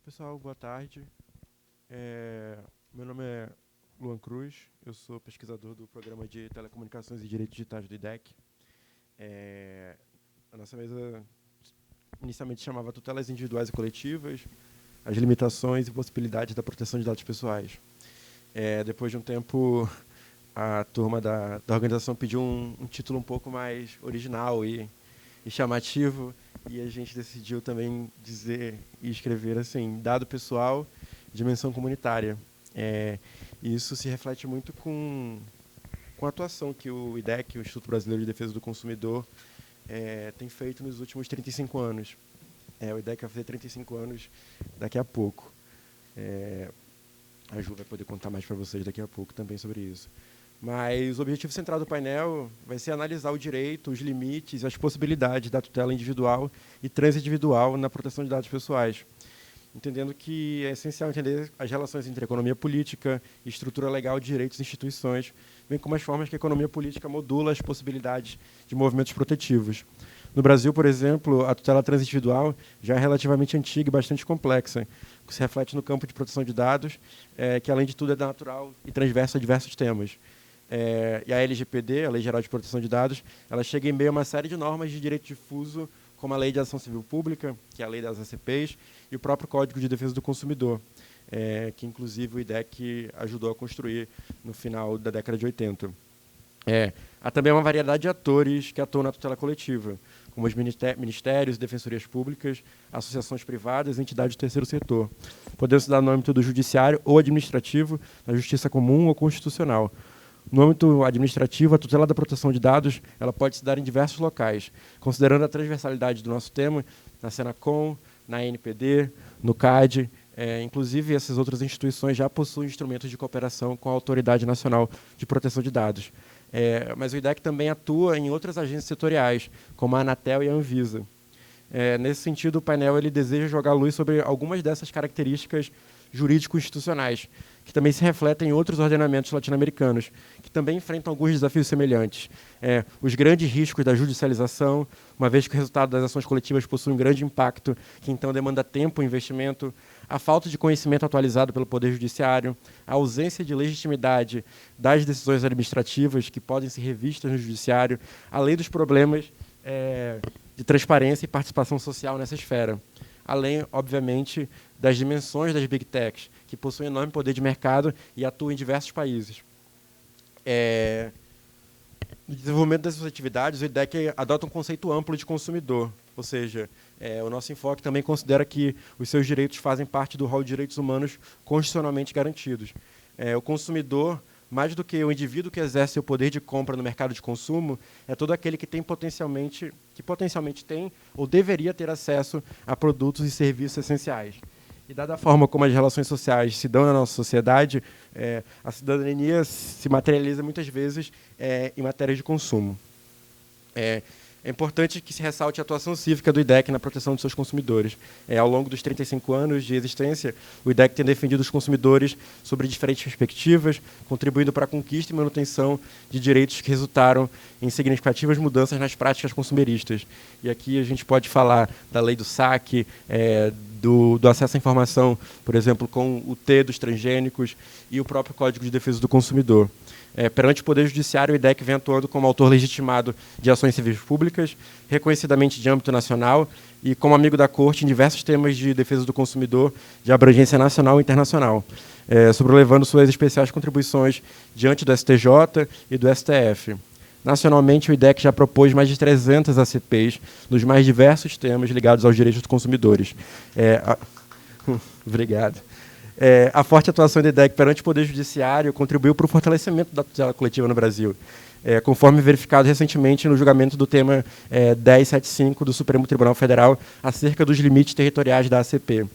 Pessoal, boa tarde. Meu nome é Luan Cruz, eu sou pesquisador do Programa de Telecomunicações e Direitos Digitais do IDEC. A nossa mesa inicialmente chamava Tutelas Individuais e Coletivas, as limitações e possibilidades da proteção de dados pessoais. Depois de um tempo, a turma da organização pediu um título um pouco mais original e chamativo, e a gente decidiu também dizer e escrever assim: dado pessoal, dimensão comunitária. E isso se reflete muito com a atuação que o IDEC, o Instituto Brasileiro de Defesa do Consumidor, tem feito nos últimos 35 anos. O IDEC vai fazer 35 anos daqui a pouco. A Ju vai poder contar mais para vocês daqui a pouco também sobre isso. Mas o objetivo central do painel vai ser analisar o direito, os limites e as possibilidades da tutela individual e transindividual na proteção de dados pessoais, entendendo que é essencial entender as relações entre economia política e estrutura legal de direitos e instituições, bem como as formas que a economia política modula as possibilidades de movimentos protetivos. No Brasil, por exemplo, a tutela transindividual já é relativamente antiga e bastante complexa, que se reflete no campo de proteção de dados, que, além de tudo, é natural e transversa a diversos temas. E a LGPD, a Lei Geral de Proteção de Dados, ela chega em meio a uma série de normas de direito difuso, como a Lei de Ação Civil Pública, que é a lei das ACPs, e o próprio Código de Defesa do Consumidor, que, inclusive, o IDEC ajudou a construir no final da década de 80. Há também uma variedade de atores que atuam na tutela coletiva, como os ministérios e defensorias públicas, associações privadas e entidades do terceiro setor, podendo se dar no âmbito do judiciário ou administrativo, na justiça comum ou constitucional. No âmbito administrativo, a tutela da proteção de dados ela pode se dar em diversos locais, considerando a transversalidade do nosso tema, na Senacom, na NPD, no CAD. Inclusive, essas outras instituições já possuem instrumentos de cooperação com a Autoridade Nacional de Proteção de Dados. Mas o IDEC também atua em outras agências setoriais, como a Anatel e a Anvisa. Nesse sentido, o painel ele deseja jogar luz sobre algumas dessas características jurídico-institucionais, que também se refletem em outros ordenamentos latino-americanos, que também enfrentam alguns desafios semelhantes. Os grandes riscos da judicialização, uma vez que o resultado das ações coletivas possui um grande impacto, que então demanda tempo e investimento, a falta de conhecimento atualizado pelo Poder Judiciário, a ausência de legitimidade das decisões administrativas que podem ser revistas no Judiciário, além dos problemas de transparência e participação social nessa esfera. Além, obviamente, das dimensões das Big Techs, que possuem enorme poder de mercado e atuam em diversos países. No desenvolvimento dessas atividades, o IDEC adota um conceito amplo de consumidor, ou seja, o nosso enfoque também considera que os seus direitos fazem parte do rol de direitos humanos constitucionalmente garantidos. O consumidor, mais do que o indivíduo que exerce o poder de compra no mercado de consumo, é todo aquele que potencialmente tem ou deveria ter acesso a produtos e serviços essenciais. E, dada a forma como as relações sociais se dão na nossa sociedade, a cidadania se materializa muitas vezes em matéria de consumo. É importante que se ressalte a atuação cívica do IDEC na proteção de seus consumidores. Ao longo dos 35 anos de existência, o IDEC tem defendido os consumidores sobre diferentes perspectivas, contribuindo para a conquista e manutenção de direitos que resultaram em significativas mudanças nas práticas consumeristas. E aqui a gente pode falar da lei do saque, do acesso à informação, por exemplo, com o T dos transgênicos e o próprio Código de Defesa do Consumidor. Perante o Poder Judiciário, o IDEC vem atuando como autor legitimado de ações civis públicas, reconhecidamente de âmbito nacional e como amigo da Corte em diversos temas de defesa do consumidor de abrangência nacional e internacional, sobrelevando suas especiais contribuições diante do STJ e do STF. Nacionalmente, o IDEC já propôs mais de 300 ACPs nos mais diversos temas ligados aos direitos dos consumidores. Obrigado. A forte atuação do IDEC perante o Poder Judiciário contribuiu para o fortalecimento da tutela coletiva no Brasil, conforme verificado recentemente no julgamento do tema 1075 do Supremo Tribunal Federal acerca dos limites territoriais da ACP.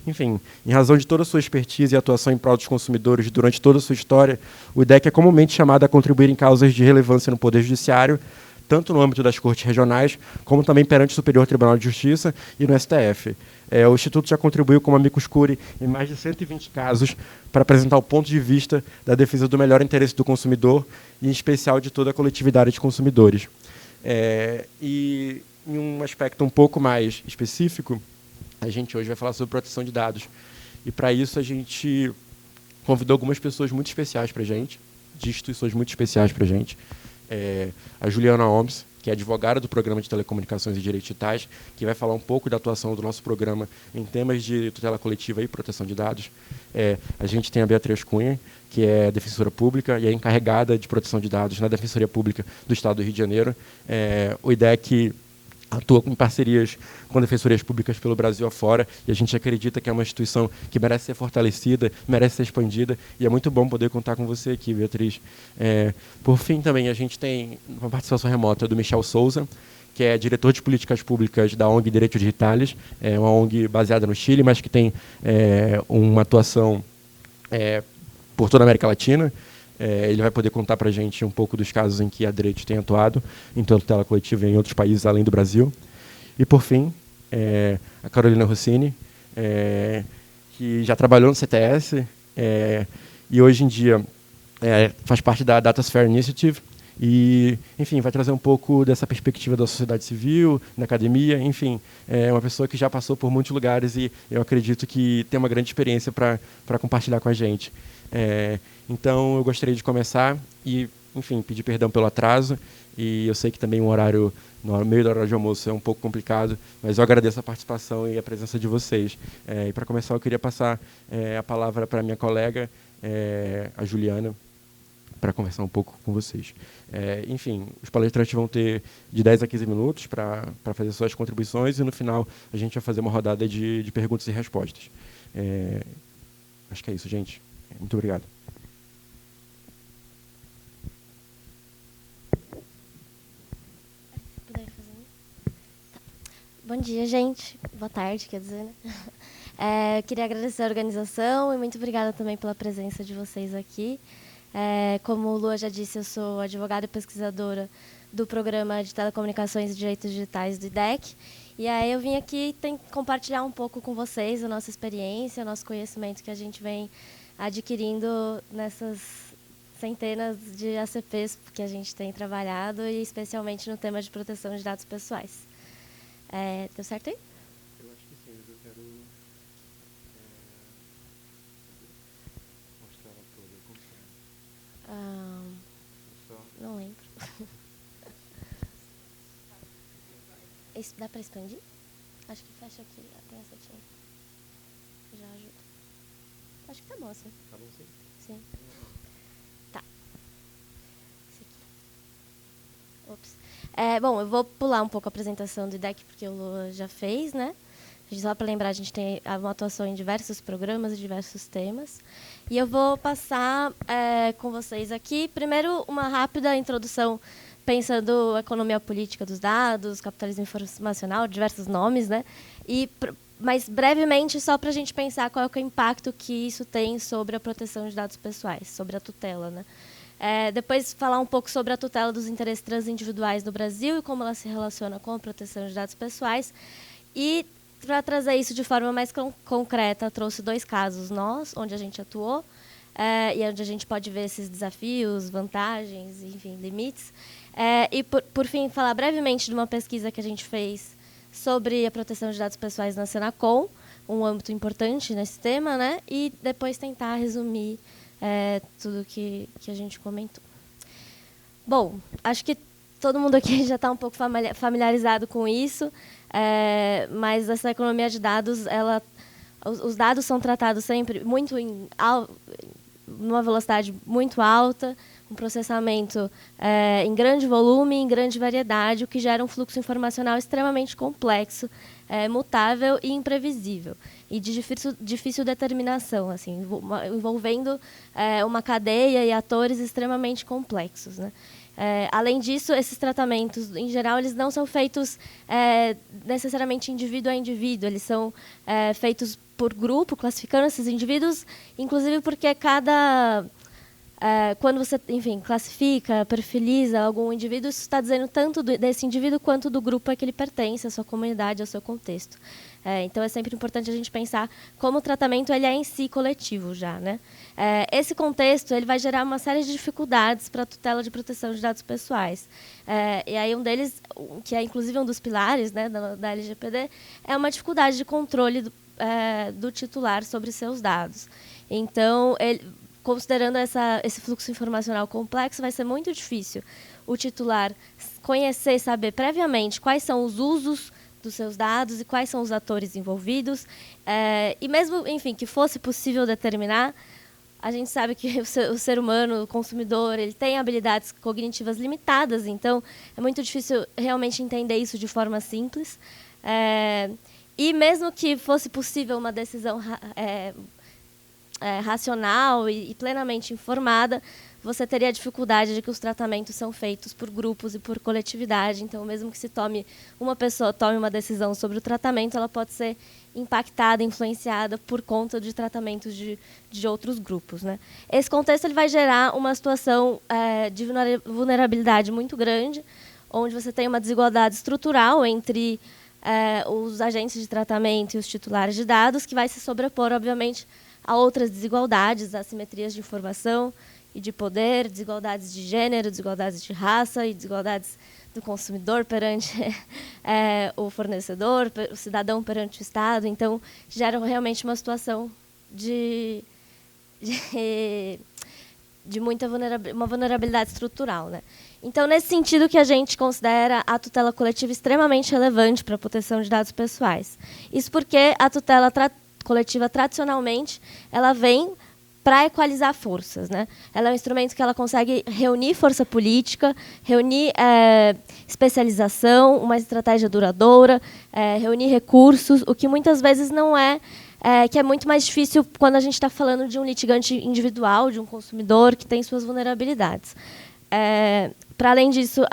Enfim, em razão de toda a sua expertise e atuação em prol dos consumidores durante toda a sua história, o IDEC é comumente chamado a contribuir em causas de relevância no Poder Judiciário, tanto no âmbito das cortes regionais, como também perante o Superior Tribunal de Justiça e no STF. O Instituto já contribuiu como amicus curiae em mais de 120 casos para apresentar o ponto de vista da defesa do melhor interesse do consumidor e, em especial, de toda a coletividade de consumidores. E, em um aspecto um pouco mais específico, a gente hoje vai falar sobre proteção de dados. E, para isso, a gente convidou algumas pessoas muito especiais para a gente, de instituições muito especiais para a gente. A Juliana Oms, que é advogada do Programa de Telecomunicações e Direitos Digitais, que vai falar um pouco da atuação do nosso programa em temas de tutela coletiva e proteção de dados. A gente tem a Beatriz Cunha, que é defensora pública e é encarregada de proteção de dados na Defensoria Pública do Estado do Rio de Janeiro. O IDEC atua em parcerias com defensorias públicas pelo Brasil afora, e a gente acredita que é uma instituição que merece ser fortalecida, merece ser expandida, e é muito bom poder contar com você aqui, Beatriz. Por fim, também, a gente tem uma participação remota do Michel Souza, que é diretor de políticas públicas da ONG Direitos Digitais, uma ONG baseada no Chile, mas que tem uma atuação por toda a América Latina. Ele vai poder contar para a gente um pouco dos casos em que a Direitos tem atuado, em tutela coletiva e em outros países além do Brasil. E, por fim, a Carolina Rossini, que já trabalhou no CTS e hoje em dia faz parte da Datasphere Initiative e, enfim, vai trazer um pouco dessa perspectiva da sociedade civil, na academia, enfim, é uma pessoa que já passou por muitos lugares e eu acredito que tem uma grande experiência para compartilhar com a gente. Então, eu gostaria de começar e, enfim, pedir perdão pelo atraso. E eu sei que também o horário, no meio da hora de almoço, é um pouco complicado, mas eu agradeço a participação e a presença de vocês. E, para começar, eu queria passar a palavra para a minha colega, a Juliana, para conversar um pouco com vocês. Enfim, os palestrantes vão ter de 10 a 15 minutos para fazer suas contribuições e, no final, a gente vai fazer uma rodada de perguntas e respostas. Acho que é isso, gente. Muito obrigado. Bom dia, gente. Boa tarde, quer dizer, né? Queria agradecer a organização e muito obrigada também pela presença de vocês aqui. Como o Lua já disse, eu sou advogada e pesquisadora do Programa de Telecomunicações e Direitos Digitais do IDEC. E aí eu vim aqui compartilhar um pouco com vocês a nossa experiência, o nosso conhecimento que a gente vem adquirindo nessas centenas de ACPs que a gente tem trabalhado, e especialmente no tema de proteção de dados pessoais. Deu certo aí? Eu acho que sim, mas eu quero mostrar ela toda. Não lembro. Dá para expandir? Acho que fecha aqui, tem a setinha. Já ajuda. Acho que tá bom assim. Tá bom, sim? Sim. Tá. Esse aqui. Ops. Bom, eu vou pular um pouco a apresentação do IDEC, porque o Lua já fez, né? Só para lembrar, a gente tem uma atuação em diversos programas e diversos temas. E eu vou passar com vocês aqui, primeiro, uma rápida introdução, pensando a economia política dos dados, capitalismo informacional, diversos nomes, né? Mas, brevemente, só para a gente pensar qual é o impacto que isso tem sobre a proteção de dados pessoais, sobre a tutela, né? Depois, falar um pouco sobre a tutela dos interesses transindividuais no Brasil e como ela se relaciona com a proteção de dados pessoais. E, para trazer isso de forma mais concreta, trouxe 2 casos onde a gente atuou, e onde a gente pode ver esses desafios, vantagens, enfim, limites. E, por fim, falar brevemente de uma pesquisa que a gente fez sobre a proteção de dados pessoais na Senacom, um âmbito importante nesse tema, né? E depois tentar resumir tudo que a gente comentou. Bom, acho que todo mundo aqui já está um pouco familiarizado com isso, mas essa economia de dados, os dados são tratados sempre numa velocidade muito alta, um processamento em grande volume, em grande variedade, o que gera um fluxo informacional extremamente complexo, mutável e imprevisível, e de difícil determinação, assim, envolvendo uma cadeia e atores extremamente complexos, né? Além disso, esses tratamentos, em geral, eles não são feitos necessariamente indivíduo a indivíduo, eles são feitos por grupo, classificando esses indivíduos, inclusive porque quando você, enfim, classifica, perfiliza algum indivíduo, isso está dizendo tanto desse indivíduo quanto do grupo a que ele pertence, a sua comunidade, ao seu contexto. Então, é sempre importante a gente pensar como o tratamento ele é em si coletivo já, né? Esse contexto ele vai gerar uma série de dificuldades para a tutela de proteção de dados pessoais. E aí um deles, que é inclusive um dos pilares, né, da LGPD, é uma dificuldade de controle do titular sobre seus dados. Então, considerando esse fluxo informacional complexo, vai ser muito difícil o titular conhecer e saber previamente quais são os usos dos seus dados e quais são os atores envolvidos. E mesmo, enfim, que fosse possível determinar, a gente sabe que o ser humano, o consumidor, ele tem habilidades cognitivas limitadas, então é muito difícil realmente entender isso de forma simples. E mesmo que fosse possível uma decisão racional e plenamente informada, você teria a dificuldade de que os tratamentos são feitos por grupos e por coletividade. Então, mesmo que uma pessoa tome uma decisão sobre o tratamento, ela pode ser impactada, influenciada por conta de tratamentos de outros grupos, né? Esse contexto ele vai gerar uma situação de vulnerabilidade muito grande, onde você tem uma desigualdade estrutural entre os agentes de tratamento e os titulares de dados, que vai se sobrepor, obviamente, a outras desigualdades, assimetrias de informação e de poder, desigualdades de gênero, desigualdades de raça e desigualdades do consumidor perante o fornecedor, o cidadão perante o Estado. Então, gera realmente uma situação de muita vulnerabilidade estrutural, né? Então, nesse sentido que a gente considera a tutela coletiva extremamente relevante para a proteção de dados pessoais. Isso porque a tutela coletiva, tradicionalmente, ela vem para equalizar forças, né? Ela é um instrumento que ela consegue reunir força política, reunir especialização, uma estratégia duradoura, reunir recursos, o que muitas vezes não que é muito mais difícil quando a gente está falando de um litigante individual, de um consumidor que tem suas vulnerabilidades. Para além disso,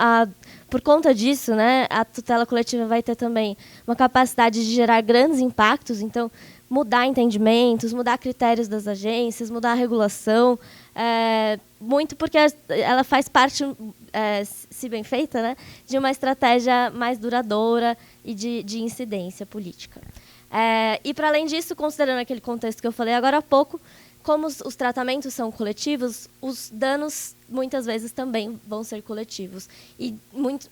por conta disso, né, a tutela coletiva vai ter também uma capacidade de gerar grandes impactos, então, mudar entendimentos, mudar critérios das agências, mudar a regulação, muito porque ela faz parte, se bem feita, né, de uma estratégia mais duradoura e de incidência política. E, para além disso, considerando aquele contexto que eu falei agora há pouco, como os tratamentos são coletivos, os danos, muitas vezes, também vão ser coletivos. E muitas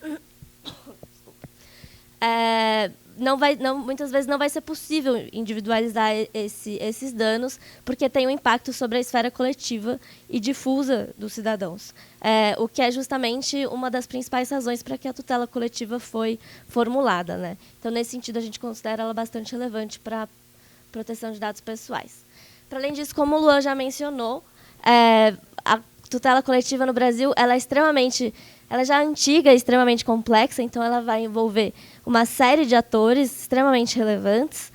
vezes não vai ser possível individualizar esses danos, porque tem um impacto sobre a esfera coletiva e difusa dos cidadãos, o que é justamente uma das principais razões para que a tutela coletiva foi formulada, né? Então, nesse sentido, a gente considera ela bastante relevante para a proteção de dados pessoais. Para além disso, como o Luan já mencionou, a tutela coletiva no Brasil ela já é antiga e extremamente complexa, então ela vai envolver uma série de atores extremamente relevantes.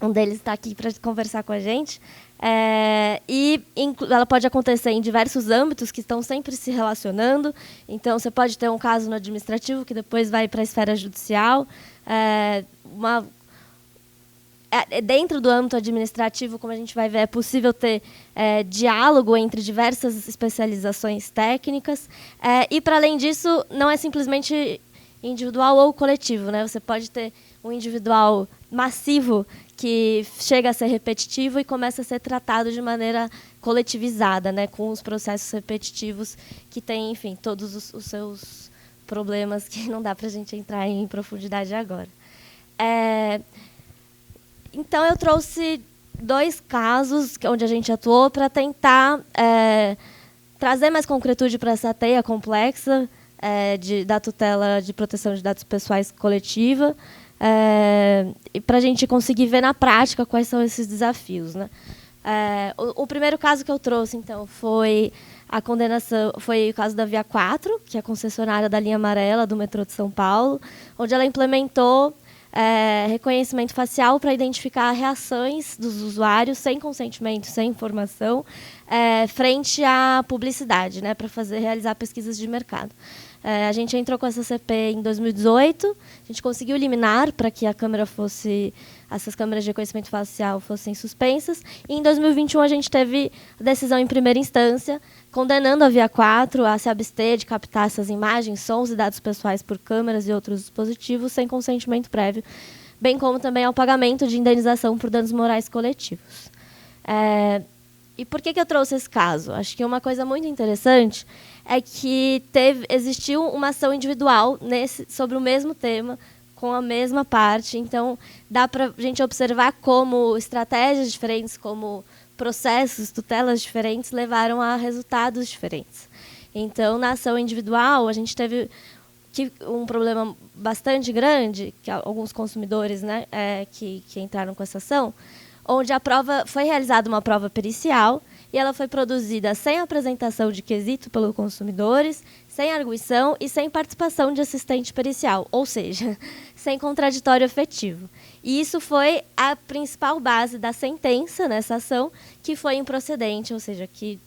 Um deles está aqui para conversar com a gente. E ela pode acontecer em diversos âmbitos que estão sempre se relacionando. Então, você pode ter um caso no administrativo que depois vai para a esfera judicial. Dentro do âmbito administrativo, como a gente vai ver, é possível ter diálogo entre diversas especializações técnicas. E, para além disso, não é simplesmente individual ou coletivo, né? Você pode ter um individual massivo que chega a ser repetitivo e começa a ser tratado de maneira coletivizada, né? Com os processos repetitivos que têm, enfim, todos os seus problemas que não dá para a gente entrar em profundidade agora. Então, eu trouxe 2 casos onde a gente atuou para tentar trazer mais concretude para essa teia complexa da tutela de proteção de dados pessoais coletiva, e para a gente conseguir ver na prática quais são esses desafios, né? O primeiro caso que eu trouxe, então, foi o caso da Via 4, que é a concessionária da linha amarela do metrô de São Paulo, onde ela implementou reconhecimento facial para identificar reações dos usuários sem consentimento, sem informação, frente à publicidade, né, para realizar pesquisas de mercado. A gente entrou com essa CP em 2018, a gente conseguiu liminar para que essas câmeras de reconhecimento facial fossem suspensas, e em 2021 a gente teve a decisão em primeira instância, condenando a Via 4 a se abster de captar essas imagens, sons e dados pessoais por câmeras e outros dispositivos sem consentimento prévio bem como também ao pagamento de indenização por danos morais coletivos. E por que eu trouxe esse caso? Acho que uma coisa muito interessante é que existiu uma ação individual sobre o mesmo tema, com a mesma parte. Então, dá para a gente observar como estratégias diferentes, como processos, tutelas diferentes, levaram a resultados diferentes. Então, na ação individual, a gente teve um problema bastante grande, que alguns consumidores, né, que entraram com essa ação, onde foi realizada uma prova pericial e ela foi produzida sem apresentação de quesito pelos consumidores, sem arguição e sem participação de assistente pericial, ou seja, sem contraditório efetivo. E isso foi a principal base da sentença nessa ação, que foi improcedente, ou seja, que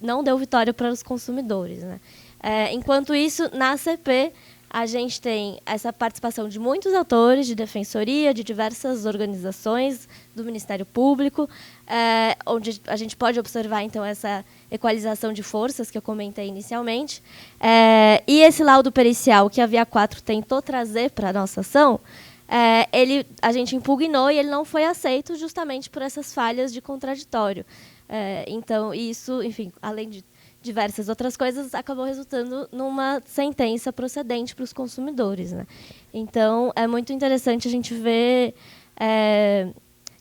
não deu vitória para os consumidores, né? Enquanto isso, na ACP, a gente tem essa participação de muitos autores, de defensoria, de diversas organizações do Ministério Público, onde a gente pode observar, então, essa equalização de forças que eu comentei inicialmente. E esse laudo pericial que a Via 4 tentou trazer para a nossa ação, a gente impugnou e ele não foi aceito justamente por essas falhas de contraditório. Então, isso, enfim, além de diversas outras coisas, acabou resultando numa sentença procedente para os consumidores, né? Então, é muito interessante a gente ver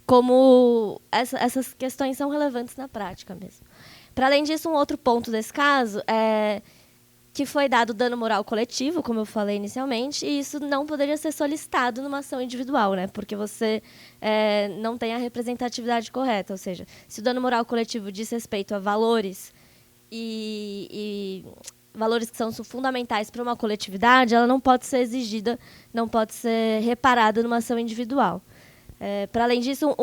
como essas questões são relevantes na prática mesmo. Para além disso, um outro ponto desse caso é que foi dado dano moral coletivo, como eu falei inicialmente, e isso não poderia ser solicitado numa ação individual, né? Porque você não tem a representatividade correta. Ou seja, se o dano moral coletivo diz respeito a valores e valores que são fundamentais para uma coletividade, ela não pode ser exigida, não pode ser reparada numa ação individual. Para além disso,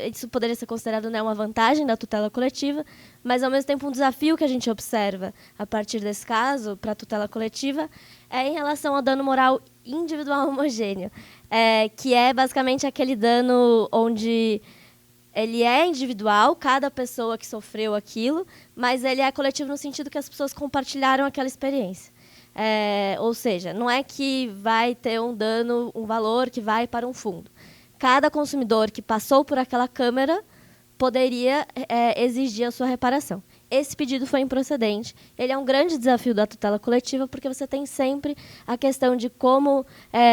isso poderia ser considerado, né, uma vantagem da tutela coletiva, mas, ao mesmo tempo, um desafio que a gente observa a partir desse caso para a tutela coletiva é em relação ao dano moral individual homogêneo, que é basicamente aquele dano onde ele é individual, cada pessoa que sofreu aquilo, mas ele é coletivo no sentido que as pessoas compartilharam aquela experiência. Ou seja, não é que vai ter um dano, um valor que vai para um fundo. Cada consumidor que passou por aquela câmara poderia exigir a sua reparação. Esse pedido foi improcedente. Ele é um grande desafio da tutela coletiva, porque você tem sempre a questão de como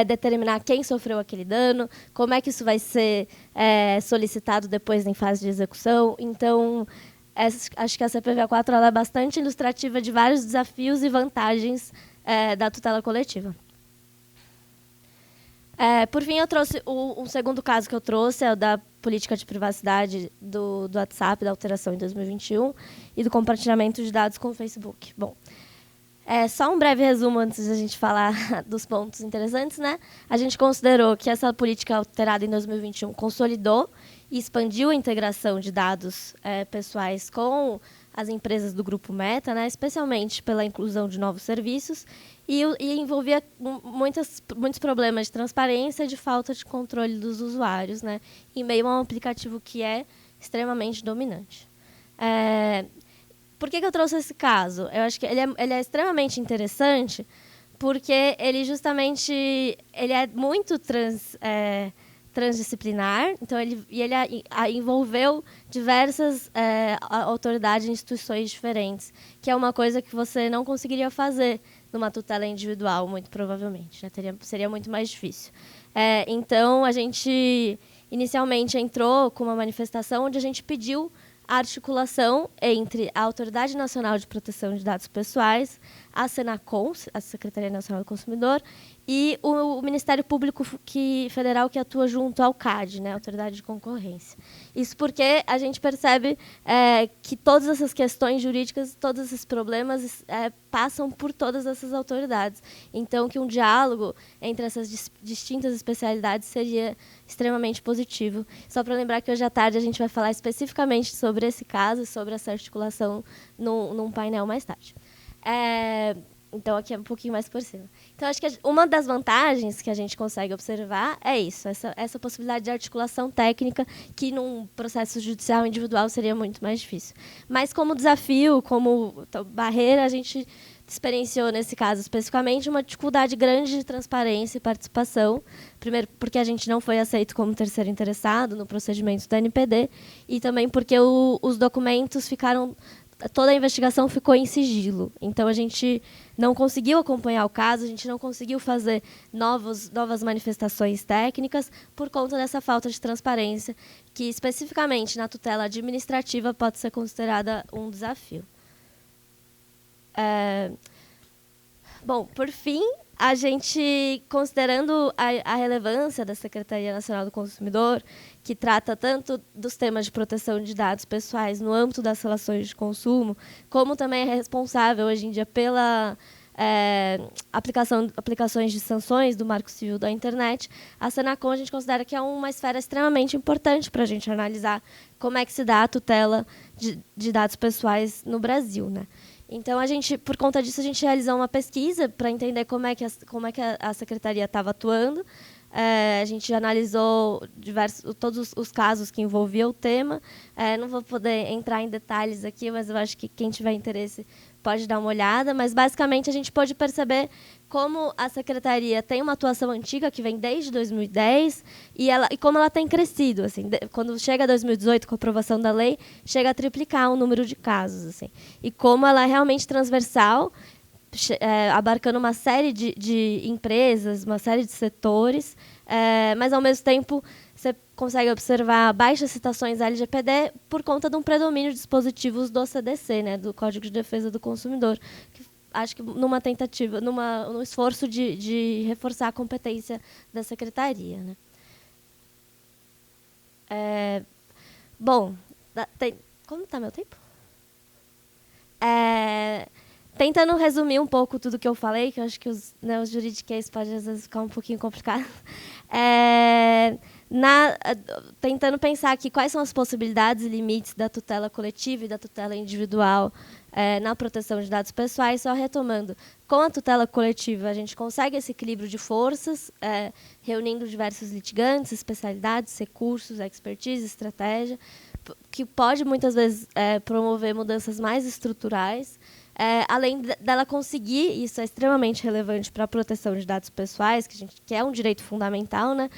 determinar quem sofreu aquele dano, como é que isso vai ser solicitado depois em fase de execução. Então, acho que a CPVA 4 ela é bastante ilustrativa de vários desafios e vantagens da tutela coletiva. Por fim, eu trouxe um segundo caso que eu trouxe, é o da política de privacidade do WhatsApp, da alteração em 2021, e do compartilhamento de dados com o Facebook. Bom, só um breve resumo antes de a gente falar dos pontos interessantes, né? A gente considerou que essa política alterada em 2021 consolidou e expandiu a integração de dados pessoais com as empresas do Grupo Meta, né? Especialmente pela inclusão de novos serviços, e envolvia muitos problemas de transparência e de falta de controle dos usuários, né, em meio a um aplicativo que é extremamente dominante. Por que eu trouxe esse caso? Eu acho que ele é extremamente interessante porque ele é muito transdisciplinar, então ele envolveu diversas autoridades e instituições diferentes, que é uma coisa que você não conseguiria fazer numa tutela individual, muito provavelmente, né? Seria muito mais difícil. Então, a gente inicialmente entrou com uma manifestação onde a gente pediu a articulação entre a Autoridade Nacional de Proteção de Dados Pessoais, a Senacom, a Secretaria Nacional do Consumidor, e o Ministério Público Federal que atua junto ao CAD, né, Autoridade de Concorrência. Isso porque a gente percebe que todas essas questões jurídicas, todos esses problemas passam por todas essas autoridades. Então, que um diálogo entre essas distintas especialidades seria extremamente positivo. Só para lembrar que hoje à tarde a gente vai falar especificamente sobre esse caso e sobre essa articulação num painel mais tarde. Então, aqui é um pouquinho mais por cima. Então, acho que uma das vantagens que a gente consegue observar é isso, essa possibilidade de articulação técnica, que num processo judicial individual seria muito mais difícil. Mas, como desafio, como barreira, a gente experienciou, nesse caso especificamente, uma dificuldade grande de transparência e participação. Primeiro, porque a gente não foi aceito como terceiro interessado no procedimento da NPD, e também porque os documentos ficaram... Toda a investigação ficou em sigilo. Então, a gente não conseguiu acompanhar o caso, a gente não conseguiu fazer novas manifestações técnicas por conta dessa falta de transparência, que, especificamente na tutela administrativa, pode ser considerada um desafio. Bom, por fim, a gente, considerando a relevância da Secretaria Nacional do Consumidor, que trata tanto dos temas de proteção de dados pessoais no âmbito das relações de consumo, como também é responsável, hoje em dia, pela aplicações de sanções do Marco Civil da Internet, a Senacom a gente considera que é uma esfera extremamente importante para a gente analisar como é que se dá a tutela de dados pessoais no Brasil, né? Então, por conta disso, a gente realizou uma pesquisa para entender como é que a Secretaria estava atuando. A gente analisou todos os casos que envolviam o tema. Não vou poder entrar em detalhes aqui, mas eu acho que quem tiver interesse pode dar uma olhada. Mas, basicamente, a gente pôde perceber como a Secretaria tem uma atuação antiga, que vem desde 2010, e como ela tem crescido. Assim, quando chega 2018, com a aprovação da lei, chega a triplicar o número de casos. Assim, e como ela é realmente transversal, abarcando uma série de empresas, uma série de setores, mas, ao mesmo tempo, você consegue observar baixas citações à LGPD por conta de um predomínio de dispositivos do CDC, né, do Código de Defesa do Consumidor, que acho que numa tentativa, num esforço de reforçar a competência da Secretaria, né. Bom, como está meu tempo? Tentando resumir um pouco tudo que eu falei, que eu acho que os juridiquês pode, às vezes, ficar um pouquinho complicado. Tentando pensar aqui quais são as possibilidades e limites da tutela coletiva e da tutela individual na proteção de dados pessoais, só retomando. Com a tutela coletiva, a gente consegue esse equilíbrio de forças, reunindo diversos litigantes, especialidades, recursos, expertise, estratégia, que pode, muitas vezes, promover mudanças mais estruturais, além dela conseguir, e isso é extremamente relevante para a proteção de dados pessoais, que é um direito fundamental, né,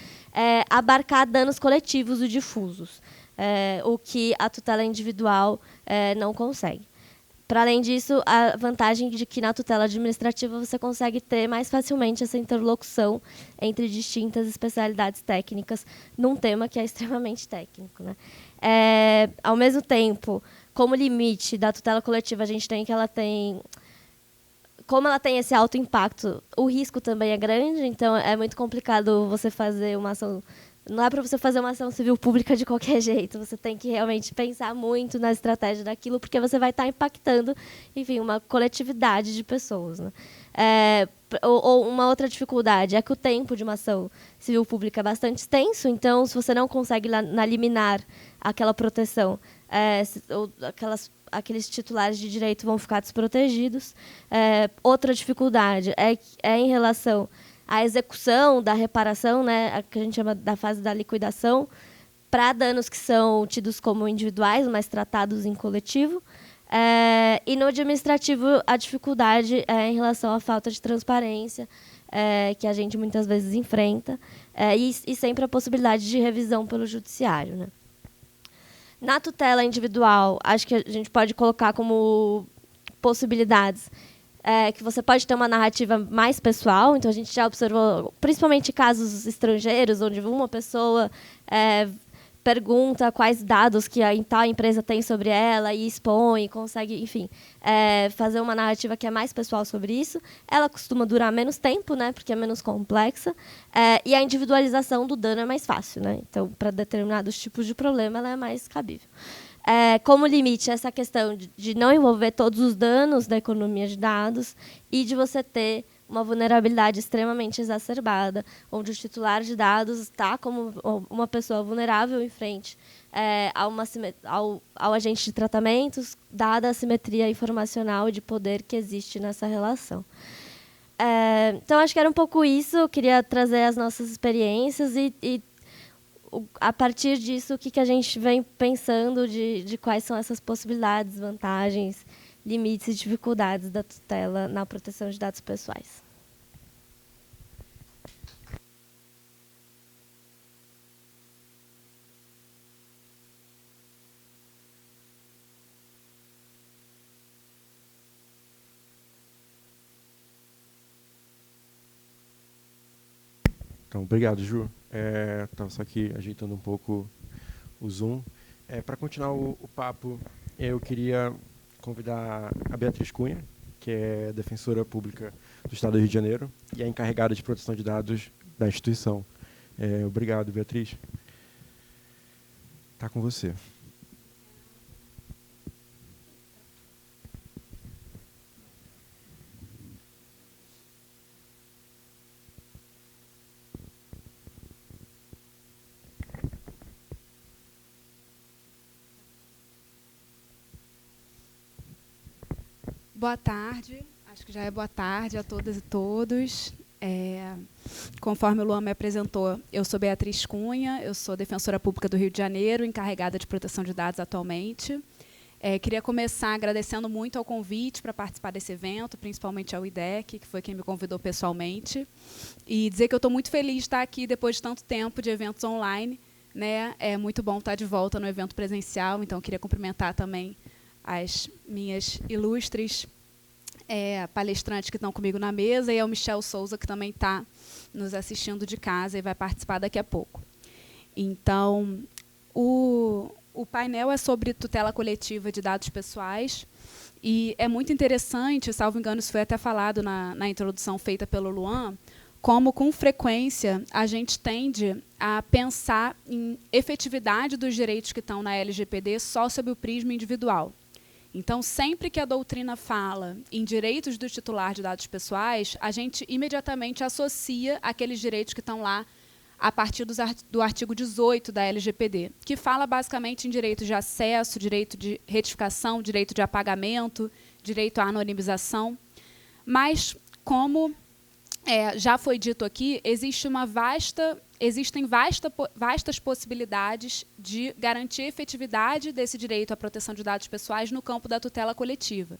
abarcar danos coletivos e difusos, o que a tutela individual não consegue. Para além disso, a vantagem de que na tutela administrativa você consegue ter mais facilmente essa interlocução entre distintas especialidades técnicas num tema que é extremamente técnico, né? Ao mesmo tempo, como limite da tutela coletiva, a gente tem que como ela tem esse alto impacto, o risco também é grande, então é muito complicado você fazer uma ação. Não é para você fazer uma ação civil pública de qualquer jeito. Você tem que realmente pensar muito na estratégia daquilo, porque você vai estar impactando, enfim, uma coletividade de pessoas, né? Ou uma outra dificuldade é que o tempo de uma ação civil pública é bastante extenso, então, se você não consegue na liminar aquela proteção, aqueles titulares de direito vão ficar desprotegidos. Outra dificuldade é em relação à execução da reparação, né, a que a gente chama da fase da liquidação, para danos que são tidos como individuais, mas tratados em coletivo. E no administrativo, a dificuldade é em relação à falta de transparência, que a gente muitas vezes enfrenta, e sempre a possibilidade de revisão pelo judiciário, né. Na tutela individual, acho que a gente pode colocar como possibilidades que você pode ter uma narrativa mais pessoal. Então, a gente já observou, principalmente casos estrangeiros, onde uma pessoa pergunta quais dados que a tal empresa tem sobre ela e expõe, consegue, enfim, fazer uma narrativa que é mais pessoal sobre isso. Ela costuma durar menos tempo, né, porque é menos complexa, e a individualização do dano é mais fácil, né? Então, para determinados tipos de problema, ela é mais cabível. Como limite, essa questão de não envolver todos os danos da economia de dados e de você ter uma vulnerabilidade extremamente exacerbada, onde o titular de dados está como uma pessoa vulnerável em frente ao agente de tratamentos, dada a assimetria informacional e de poder que existe nessa relação. Então, acho que era um pouco isso. Eu queria trazer as nossas experiências e a partir disso, o que a gente vem pensando de quais são essas possibilidades, vantagens limites e dificuldades da tutela na proteção de dados pessoais. Então, obrigado, Ju. Estava só aqui ajeitando um pouco o Zoom. Para continuar o papo, eu queria convidar a Beatriz Cunha, que é defensora pública do Estado do Rio de Janeiro e é encarregada de proteção de dados da instituição. Obrigado, Beatriz. Está com você. Boa tarde, acho que já é boa tarde a todas e todos. Conforme o Luan me apresentou, eu sou Beatriz Cunha, eu sou defensora pública do Rio de Janeiro, encarregada de proteção de dados atualmente. Queria começar agradecendo muito ao convite para participar desse evento, principalmente ao IDEC, que foi quem me convidou pessoalmente, e dizer que eu estou muito feliz de estar aqui depois de tanto tempo de eventos online, né? É muito bom estar de volta no evento presencial, então queria cumprimentar também as minhas ilustres palestrantes que estão comigo na mesa e ao Michel Souza, que também está nos assistindo de casa e vai participar daqui a pouco. Então, o painel é sobre tutela coletiva de dados pessoais e é muito interessante, salvo engano, isso foi até falado na introdução feita pelo Luan, como, com frequência, a gente tende a pensar em efetividade dos direitos que estão na LGPD só sob o prisma individual. Então, sempre que a doutrina fala em direitos do titular de dados pessoais, a gente imediatamente associa aqueles direitos que estão lá a partir do artigo 18 da LGPD, que fala basicamente em direitos de acesso, direito de retificação, direito de apagamento, direito à anonimização. Mas, como já foi dito aqui, existem vastas possibilidades de garantir a efetividade desse direito à proteção de dados pessoais no campo da tutela coletiva.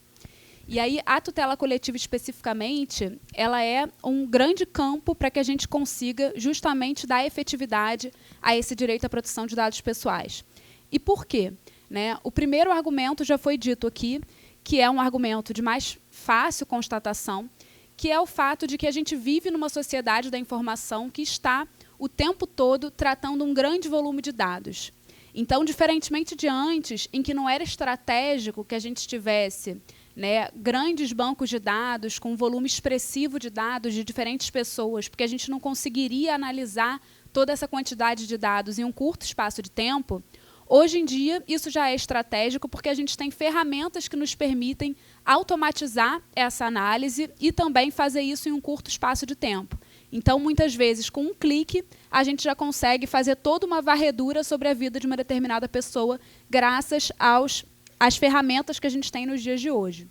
E aí, a tutela coletiva, especificamente, ela é um grande campo para que a gente consiga justamente dar efetividade a esse direito à proteção de dados pessoais. E por quê? Né? O primeiro argumento já foi dito aqui, que é um argumento de mais fácil constatação, que é o fato de que a gente vive numa sociedade da informação que está o tempo todo tratando um grande volume de dados. Então, diferentemente de antes, em que não era estratégico que a gente tivesse, né, grandes bancos de dados com um volume expressivo de dados de diferentes pessoas, porque a gente não conseguiria analisar toda essa quantidade de dados em um curto espaço de tempo, hoje em dia isso já é estratégico porque a gente tem ferramentas que nos permitem automatizar essa análise e também fazer isso em um curto espaço de tempo. Então, muitas vezes, com um clique, a gente já consegue fazer toda uma varredura sobre a vida de uma determinada pessoa, graças às ferramentas que a gente tem nos dias de hoje.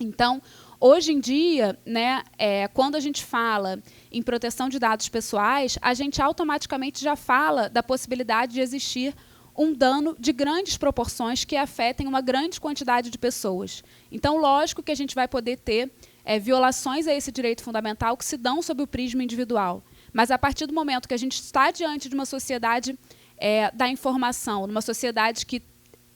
Então, hoje em dia, né, quando a gente fala em proteção de dados pessoais, a gente automaticamente já fala da possibilidade de existir um dano de grandes proporções que afetem uma grande quantidade de pessoas. Então, lógico que a gente vai poder ter violações a esse direito fundamental que se dão sob o prisma individual. Mas, a partir do momento que a gente está diante de uma sociedade da informação, numa sociedade que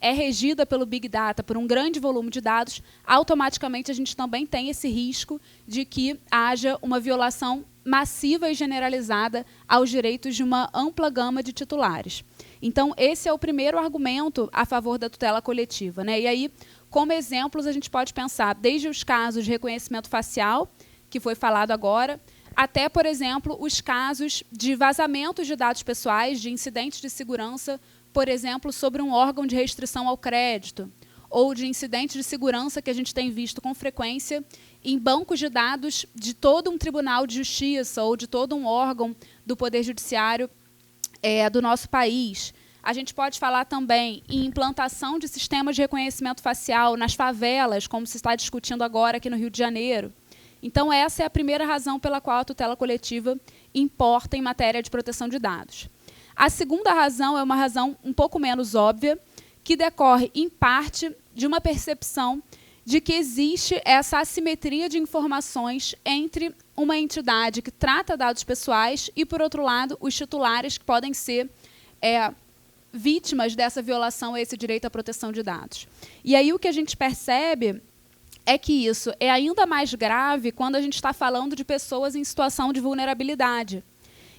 é regida pelo Big Data, por um grande volume de dados, automaticamente a gente também tem esse risco de que haja uma violação massiva e generalizada aos direitos de uma ampla gama de titulares. Então, esse é o primeiro argumento a favor da tutela coletiva, né? E aí, como exemplos, a gente pode pensar desde os casos de reconhecimento facial, que foi falado agora, até, por exemplo, os casos de vazamentos de dados pessoais, de incidentes de segurança, por exemplo, sobre um órgão de restrição ao crédito, ou de incidentes de segurança que a gente tem visto com frequência em bancos de dados de todo um tribunal de justiça ou de todo um órgão do Poder Judiciário do nosso país. A gente pode falar também em implantação de sistemas de reconhecimento facial nas favelas, como se está discutindo agora aqui no Rio de Janeiro. Então, essa é a primeira razão pela qual a tutela coletiva importa em matéria de proteção de dados. A segunda razão é uma razão um pouco menos óbvia, que decorre, em parte, de uma percepção de que existe essa assimetria de informações entre uma entidade que trata dados pessoais e, por outro lado, os titulares que podem ser vítimas dessa violação a esse direito à proteção de dados. E aí o que a gente percebe é que isso é ainda mais grave quando a gente está falando de pessoas em situação de vulnerabilidade.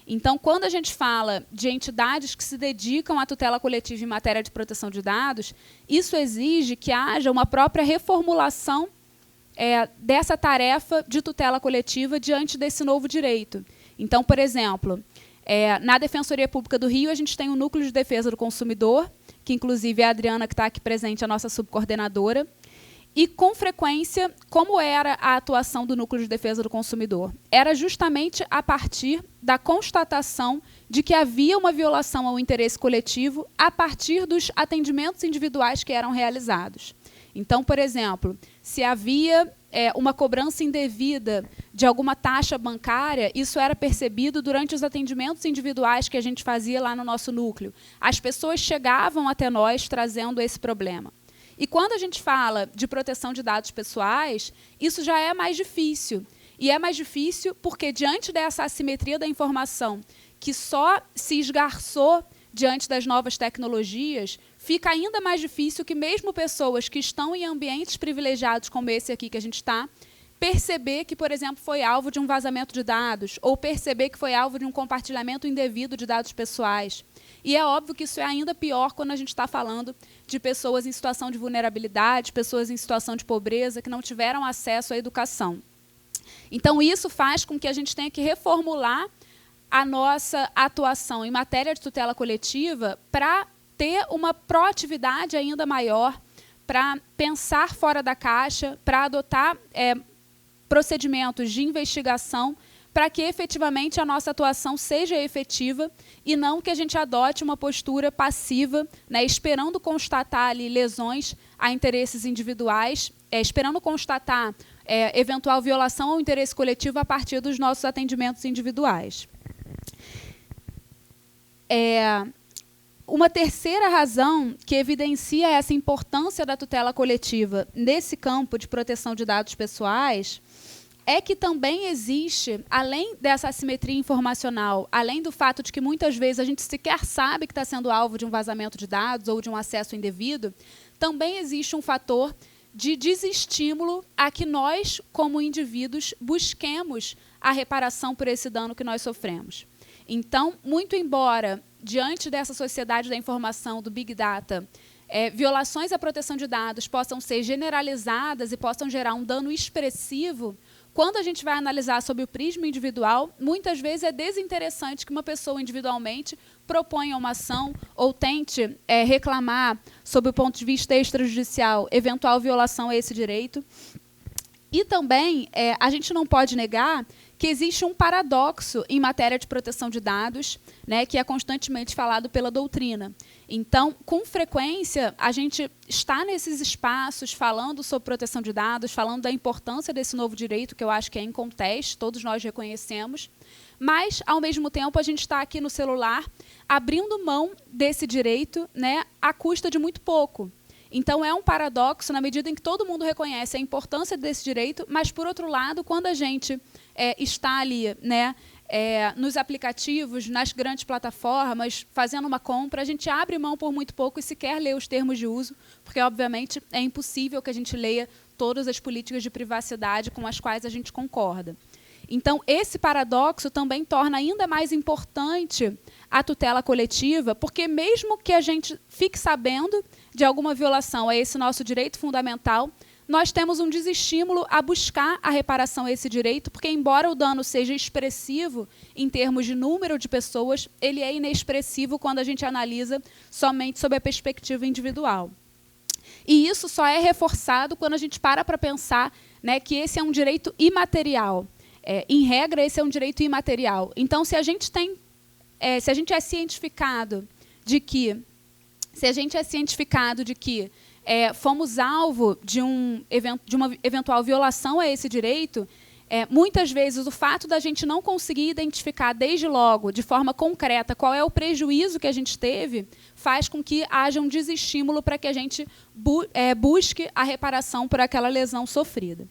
Então, quando a gente fala de entidades que se dedicam à tutela coletiva em matéria de proteção de dados, isso exige que haja uma própria reformulação dessa tarefa de tutela coletiva diante desse novo direito. Então, por exemplo, na Defensoria Pública do Rio, a gente tem um Núcleo de Defesa do Consumidor, que inclusive é a Adriana, que está aqui presente, a nossa subcoordenadora. E, com frequência, como era a atuação do Núcleo de Defesa do Consumidor? Era justamente a partir da constatação de que havia uma violação ao interesse coletivo a partir dos atendimentos individuais que eram realizados. Então, por exemplo, se havia uma cobrança indevida de alguma taxa bancária, isso era percebido durante os atendimentos individuais que a gente fazia lá no nosso núcleo. As pessoas chegavam até nós trazendo esse problema. E quando a gente fala de proteção de dados pessoais, isso já é mais difícil. E é mais difícil porque, diante dessa assimetria da informação, que só se esgarçou diante das novas tecnologias, fica ainda mais difícil que mesmo pessoas que estão em ambientes privilegiados como esse aqui que a gente está, perceber que, por exemplo, foi alvo de um vazamento de dados, ou perceber que foi alvo de um compartilhamento indevido de dados pessoais. E é óbvio que isso é ainda pior quando a gente está falando de pessoas em situação de vulnerabilidade, pessoas em situação de pobreza, que não tiveram acesso à educação. Então, isso faz com que a gente tenha que reformular a nossa atuação em matéria de tutela coletiva para ter uma proatividade ainda maior, para pensar fora da caixa, para adotar procedimentos de investigação para que, efetivamente, a nossa atuação seja efetiva e não que a gente adote uma postura passiva, né, esperando constatar ali lesões a interesses individuais, esperando constatar eventual violação ao interesse coletivo a partir dos nossos atendimentos individuais. Uma terceira razão que evidencia essa importância da tutela coletiva nesse campo de proteção de dados pessoais é que também existe, além dessa assimetria informacional, além do fato de que muitas vezes a gente sequer sabe que está sendo alvo de um vazamento de dados ou de um acesso indevido, também existe um fator de desestímulo a que nós, como indivíduos, busquemos a reparação por esse dano que nós sofremos. Então, muito embora, diante dessa sociedade da informação, do Big Data, violações à proteção de dados possam ser generalizadas e possam gerar um dano expressivo, quando a gente vai analisar sob o prisma individual, muitas vezes é desinteressante que uma pessoa individualmente proponha uma ação ou tente reclamar, sob o ponto de vista extrajudicial, eventual violação a esse direito. E também a gente não pode negar que existe um paradoxo em matéria de proteção de dados, né, que é constantemente falado pela doutrina. Então, com frequência, a gente está nesses espaços falando sobre proteção de dados, falando da importância desse novo direito, que eu acho que é inconteste, todos nós reconhecemos, mas, ao mesmo tempo, a gente está aqui no celular abrindo mão desse direito, né, à custa de muito pouco. Então, é um paradoxo na medida em que todo mundo reconhece a importância desse direito, mas, por outro lado, quando a gente está ali, né, nos aplicativos, nas grandes plataformas, fazendo uma compra, a gente abre mão por muito pouco e sequer lê os termos de uso, porque, obviamente, é impossível que a gente leia todas as políticas de privacidade com as quais a gente concorda. Então, esse paradoxo também torna ainda mais importante a tutela coletiva, porque mesmo que a gente fique sabendo de alguma violação a esse nosso direito fundamental, nós temos um desestímulo a buscar a reparação a esse direito, porque, embora o dano seja expressivo em termos de número de pessoas, ele é inexpressivo quando a gente analisa somente sob a perspectiva individual. E isso só é reforçado quando a gente para pensar, né, que esse é um direito imaterial. Em regra, esse é um direito imaterial. Então, se a gente é cientificado de que fomos alvo de uma eventual violação a esse direito, muitas vezes, o fato da gente não conseguir identificar desde logo, de forma concreta, qual é o prejuízo que a gente teve, faz com que haja um desestímulo para que a gente busque a reparação por aquela lesão sofrida.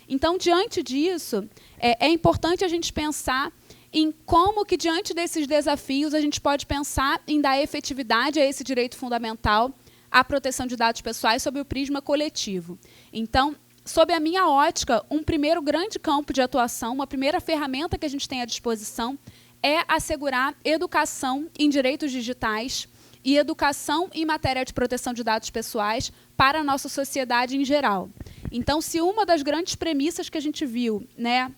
Então, diante disso, é importante a gente pensar em como que, diante desses desafios, a gente pode pensar em dar efetividade a esse direito fundamental à proteção de dados pessoais sob o prisma coletivo. Então, sob a minha ótica, um primeiro grande campo de atuação, uma primeira ferramenta que a gente tem à disposição é assegurar educação em direitos digitais e educação em matéria de proteção de dados pessoais para a nossa sociedade em geral. Então, se uma das grandes premissas que a gente viu, né,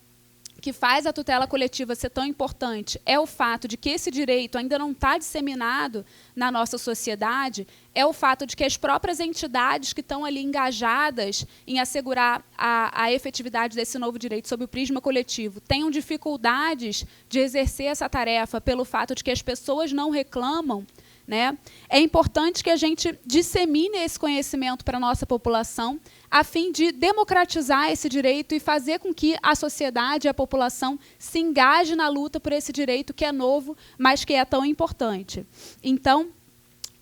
que faz a tutela coletiva ser tão importante é o fato de que esse direito ainda não está disseminado na nossa sociedade, é o fato de que as próprias entidades que estão ali engajadas em assegurar a efetividade desse novo direito sob o prisma coletivo tenham dificuldades de exercer essa tarefa pelo fato de que as pessoas não reclamam, né? É importante que a gente dissemine esse conhecimento para a nossa população, a fim de democratizar esse direito e fazer com que a sociedade e a população se engaje na luta por esse direito que é novo, mas que é tão importante. Então,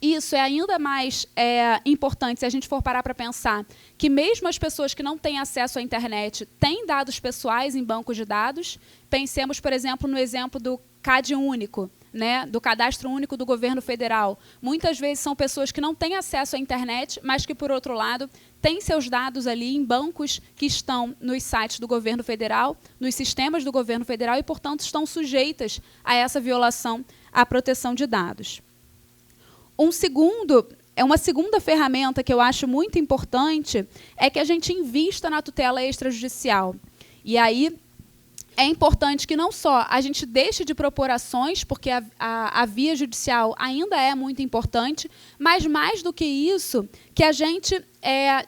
isso é ainda mais importante se a gente for parar para pensar que mesmo as pessoas que não têm acesso à internet têm dados pessoais em bancos de dados. Pensemos, por exemplo, no exemplo do CAD único, né, do Cadastro Único do Governo Federal. Muitas vezes são pessoas que não têm acesso à internet, mas que, por outro lado, têm seus dados ali em bancos que estão nos sites do Governo Federal, nos sistemas do Governo Federal e, portanto, estão sujeitas a essa violação à proteção de dados. Uma segunda ferramenta que eu acho muito importante é que a gente invista na tutela extrajudicial. E aí é importante que não só a gente deixe de propor ações, porque a via judicial ainda é muito importante, mas, mais do que isso, que a gente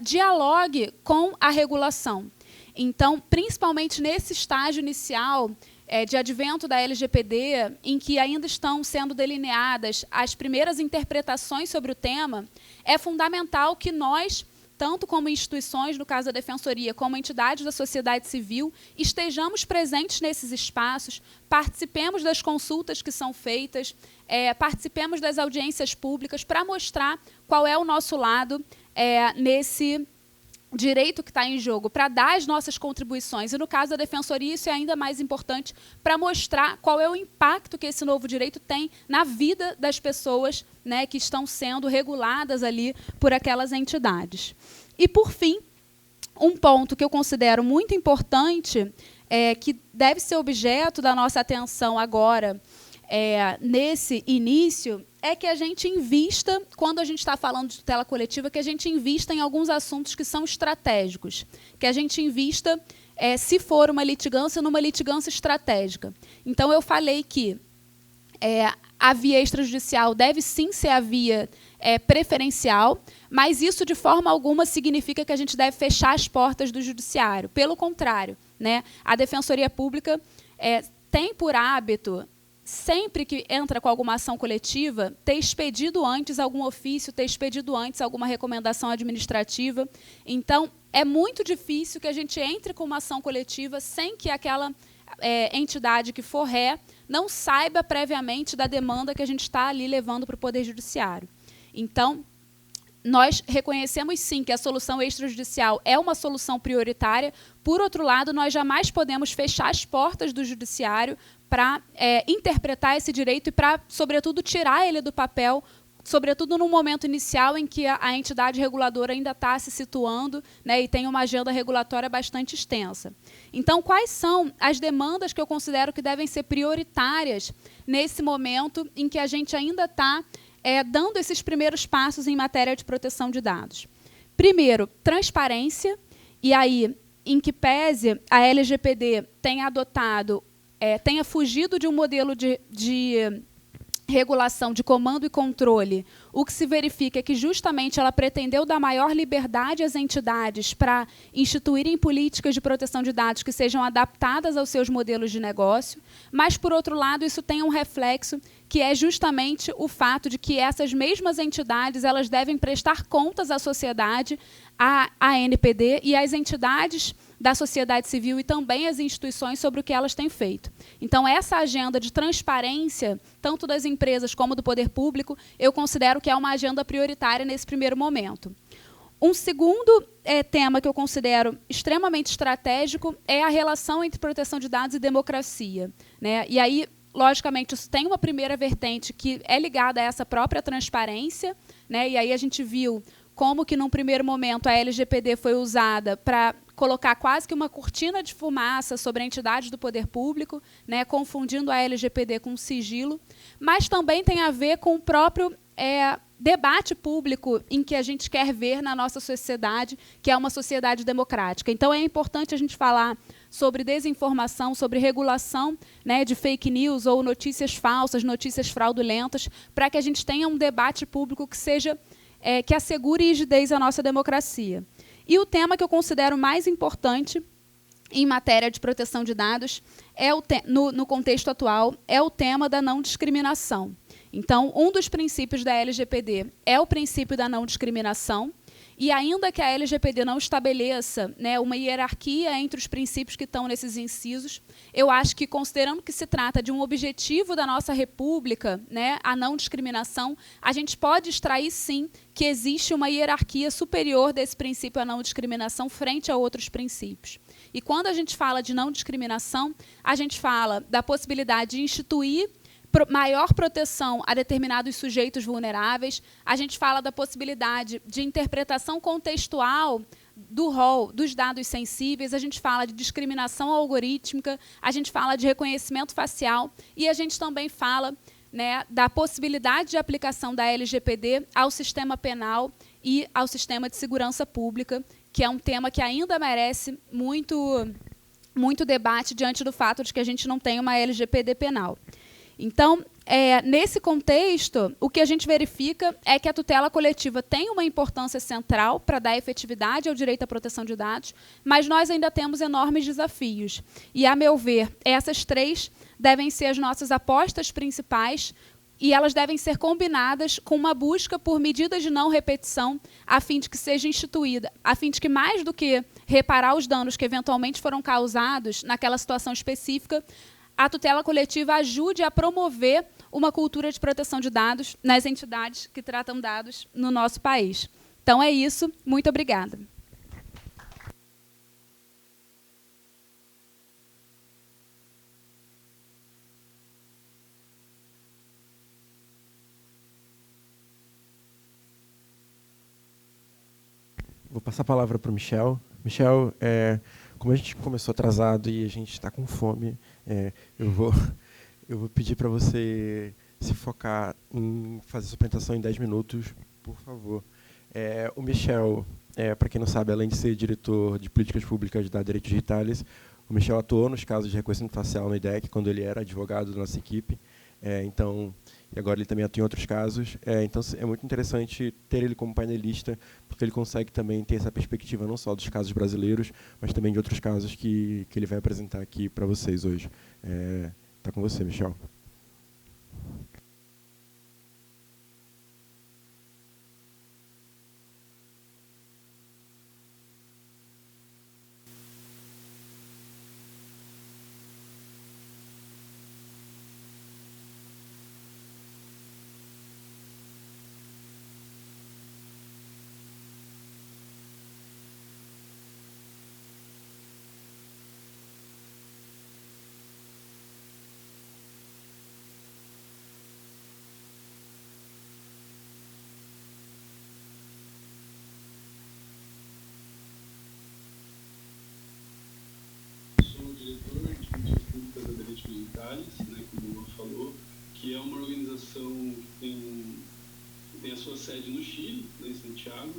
dialogue com a regulação. Então, principalmente nesse estágio inicial de advento da LGPD, em que ainda estão sendo delineadas as primeiras interpretações sobre o tema, é fundamental que nós, tanto como instituições, no caso da Defensoria, como entidades da sociedade civil, estejamos presentes nesses espaços, participemos das consultas que são feitas, participemos das audiências públicas para mostrar qual é o nosso lado nesse direito que está em jogo, para dar as nossas contribuições. E, no caso da Defensoria, isso é ainda mais importante para mostrar qual é o impacto que esse novo direito tem na vida das pessoas, né, que estão sendo reguladas ali por aquelas entidades. E, por fim, um ponto que eu considero muito importante, que deve ser objeto da nossa atenção agora, nesse início, é que a gente invista, quando a gente está falando de tutela coletiva, que a gente invista em alguns assuntos que são estratégicos, que a gente invista, se for uma litigância, numa litigância estratégica. Então, eu falei que a via extrajudicial deve sim ser a via preferencial, mas isso, de forma alguma, significa que a gente deve fechar as portas do judiciário. Pelo contrário, né, a Defensoria Pública tem por hábito, sempre que entra com alguma ação coletiva, ter expedido antes algum ofício, ter expedido antes alguma recomendação administrativa. Então, é muito difícil que a gente entre com uma ação coletiva sem que aquela entidade que for ré não saiba previamente da demanda que a gente está ali levando para o Poder Judiciário. Então, nós reconhecemos, sim, que a solução extrajudicial é uma solução prioritária. Por outro lado, nós jamais podemos fechar as portas do judiciário para interpretar esse direito e para, sobretudo, tirar ele do papel, sobretudo no momento inicial em que a entidade reguladora ainda está se situando, né, e tem uma agenda regulatória bastante extensa. Então, quais são as demandas que eu considero que devem ser prioritárias nesse momento em que a gente ainda está dando esses primeiros passos em matéria de proteção de dados? Primeiro, transparência, e aí, em que pese a LGPD tenha adotado, tenha fugido de um modelo de regulação, de comando e controle, o que se verifica é que justamente ela pretendeu dar maior liberdade às entidades para instituírem políticas de proteção de dados que sejam adaptadas aos seus modelos de negócio, mas, por outro lado, isso tem um reflexo que é justamente o fato de que essas mesmas entidades elas devem prestar contas à sociedade, à ANPD, e as entidades da sociedade civil e também as instituições sobre o que elas têm feito. Então, essa agenda de transparência, tanto das empresas como do poder público, eu considero que é uma agenda prioritária nesse primeiro momento. Um segundo tema que eu considero extremamente estratégico é a relação entre proteção de dados e democracia, né? E aí, logicamente, isso tem uma primeira vertente que é ligada a essa própria transparência, né? E aí a gente viu como que, num primeiro momento, a LGPD foi usada para colocar quase que uma cortina de fumaça sobre a entidade do poder público, né, confundindo a LGPD com o sigilo, mas também tem a ver com o próprio debate público em que a gente quer ver na nossa sociedade, que é uma sociedade democrática. Então, é importante a gente falar sobre desinformação, sobre regulação, né, de fake news ou notícias falsas, notícias fraudulentas, para que a gente tenha um debate público que seja que assegure rigidez à nossa democracia. E o tema que eu considero mais importante em matéria de proteção de dados, no contexto atual, é o tema da não discriminação. Então, um dos princípios da LGPD é o princípio da não discriminação, e ainda que a LGPD não estabeleça, né, uma hierarquia entre os princípios que estão nesses incisos, eu acho que, considerando que se trata de um objetivo da nossa República, né, a não discriminação, a gente pode extrair, sim, que existe uma hierarquia superior desse princípio à não discriminação frente a outros princípios. E quando a gente fala de não discriminação, a gente fala da possibilidade de instituir maior proteção a determinados sujeitos vulneráveis, a gente fala da possibilidade de interpretação contextual do rol dos dados sensíveis, a gente fala de discriminação algorítmica, a gente fala de reconhecimento facial e a gente também fala, né, da possibilidade de aplicação da LGPD ao sistema penal e ao sistema de segurança pública, que é um tema que ainda merece muito debate diante do fato de que a gente não tem uma LGPD penal. Então, nesse contexto, o que a gente verifica é que a tutela coletiva tem uma importância central para dar efetividade ao direito à proteção de dados, mas nós ainda temos enormes desafios. E, a meu ver, essas três devem ser as nossas apostas principais e elas devem ser combinadas com uma busca por medidas de não repetição, a fim de que seja instituída, a fim de que, mais do que reparar os danos que eventualmente foram causados naquela situação específica, a tutela coletiva ajude a promover uma cultura de proteção de dados nas entidades que tratam dados no nosso país. Então, é isso. Muito obrigada. Vou passar a palavra para o Michel. Michel, como a gente começou atrasado e a gente está com fome, eu vou pedir para você se focar em fazer sua apresentação em 10 minutos, por favor. O Michel, para quem não sabe, além de ser diretor de políticas públicas da Direitos Digitais, o Michel atuou nos casos de reconhecimento facial no IDEC, quando ele era advogado da nossa equipe. E agora ele também atua em outros casos. Então, é muito interessante ter ele como painelista, porque ele consegue também ter essa perspectiva não só dos casos brasileiros, mas também de outros casos que ele vai apresentar aqui para vocês hoje. Está com você, Michel. Né, como o Lula falou, que é uma organização que tem a sua sede no Chile, né, em Santiago,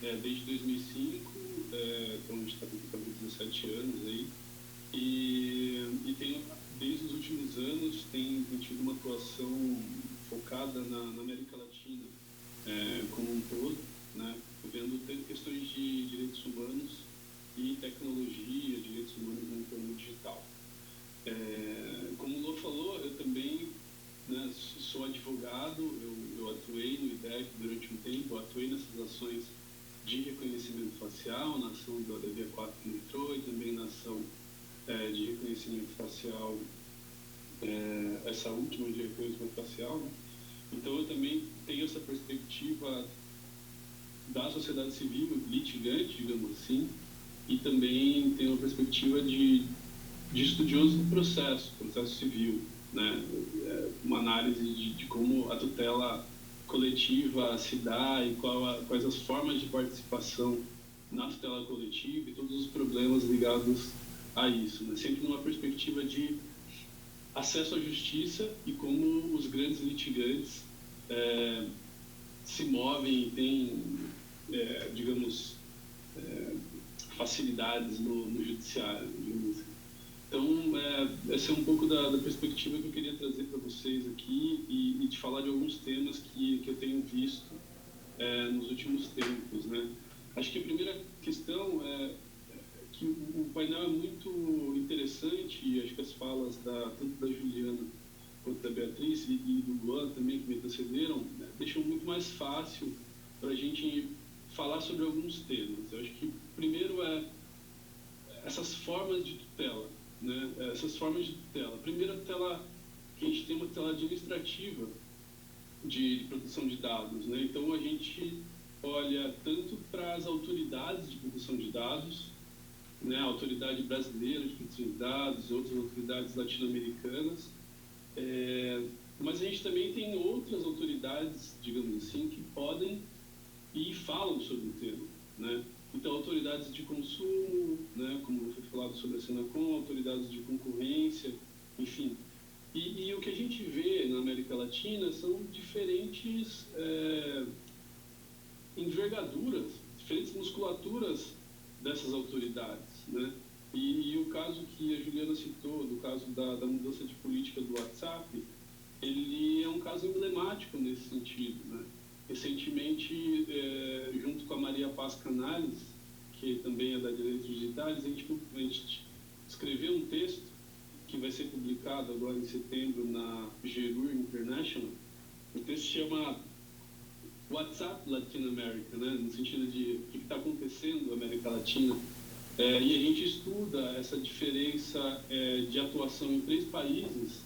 desde 2005, então a gente está completando 17 anos aí, e tem, desde os últimos anos tem tido uma atuação focada na América Latina como um todo, né, vendo tanto questões de direitos humanos e tecnologia, direitos humanos no entorno digital. Como o Lô falou, eu também, né, sou advogado, eu atuei no IDEC durante um tempo, atuei nessas ações de reconhecimento facial, na ação da Via 4 que entrou, e também na ação de reconhecimento facial, essa última de reconhecimento facial, né? Então eu também tenho essa perspectiva da sociedade civil litigante, digamos assim, e também tenho uma perspectiva de estudioso do processo civil, né? Uma análise de como a tutela coletiva se dá e quais as formas de participação na tutela coletiva e todos os problemas ligados a isso, né? Sempre numa perspectiva de acesso à justiça e como os grandes litigantes se movem e têm, digamos, facilidades no judiciário, digamos assim. Então, essa é um pouco da perspectiva que eu queria trazer para vocês aqui e de falar de alguns temas que eu tenho visto nos últimos tempos, né? Acho que a primeira questão é que o painel é muito interessante, e acho que as falas tanto da Juliana quanto da Beatriz e do Luan também, que me antecederam, né, deixam muito mais fácil para a gente falar sobre alguns temas. Eu acho que primeiro essas formas de tutela, né? Essas formas de tutela. A primeira tutela, que a gente tem uma tutela administrativa de proteção de dados, né? Então a gente olha tanto para as autoridades de proteção de dados, né? A autoridade brasileira de proteção de dados, outras autoridades latino-americanas, mas a gente também tem outras autoridades, digamos assim, que podem e falam sobre o tema, né? Então, autoridades de consumo, né, como foi falado sobre a Senacom, autoridades de concorrência, enfim. E o que a gente vê na América Latina são diferentes envergaduras, diferentes musculaturas dessas autoridades, né? E o caso que a Juliana citou, do caso da mudança de política do WhatsApp, ele é um caso emblemático nesse sentido, né? Recentemente, junto com a Maria Paz Canales, que também é da Direitos Digitais, a gente escreveu um texto que vai ser publicado agora em setembro na Gerur International. O texto chama WhatsApp Latin America, né? No sentido de o que está acontecendo na América Latina. E a gente estuda essa diferença de atuação em 3 países,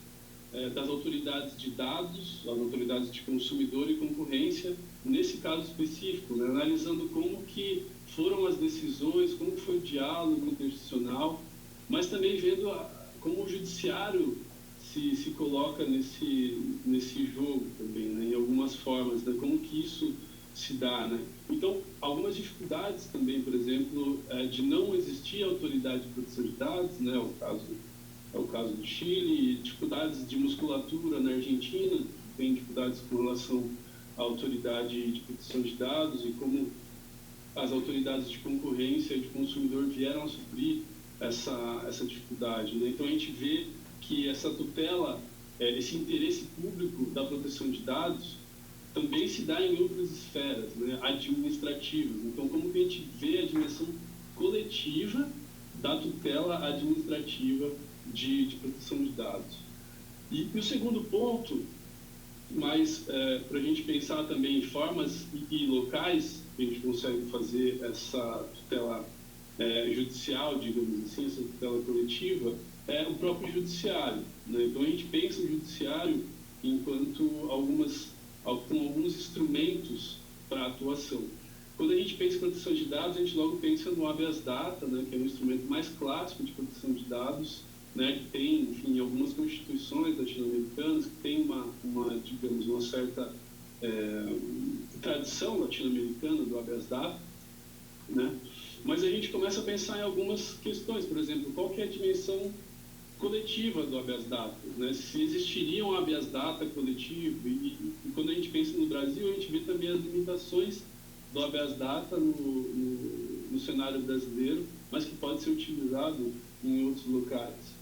das autoridades de dados, das autoridades de consumidor e concorrência, nesse caso específico, né? Analisando como que foram as decisões, como foi o diálogo institucional, mas também vendo como o judiciário se coloca nesse jogo também, né? Em algumas formas, né? Como que isso se dá, né? Então, algumas dificuldades também, por exemplo, de não existir autoridade de proteção de dados, né? É o caso do Chile, dificuldades de musculatura na Argentina, tem dificuldades com relação à autoridade de proteção de dados e como as autoridades de concorrência e de consumidor vieram a suprir essa dificuldade, né? Então a gente vê que essa tutela, esse interesse público da proteção de dados também se dá em outras esferas, né, administrativas. Então, como que a gente vê a dimensão coletiva da tutela administrativa de proteção de dados? E o segundo ponto, mas para a gente pensar também em formas e locais que a gente consegue fazer essa tutela judicial, digamos assim, essa tutela coletiva, é o próprio judiciário, né? Então a gente pensa o judiciário enquanto com alguns instrumentos para atuação. Quando a gente pensa em proteção de dados, a gente logo pensa no habeas data, né, que é um instrumento mais clássico de proteção de dados, né, que tem, enfim, algumas constituições latino-americanas que tem digamos, uma certa tradição latino-americana do habeas data, né? Mas a gente começa a pensar em algumas questões, por exemplo, qual que é a dimensão coletiva do habeas data, né? Se existiria um habeas data coletivo, e quando a gente pensa no Brasil, a gente vê também as limitações do habeas data no cenário brasileiro, mas que pode ser utilizado em outros locais.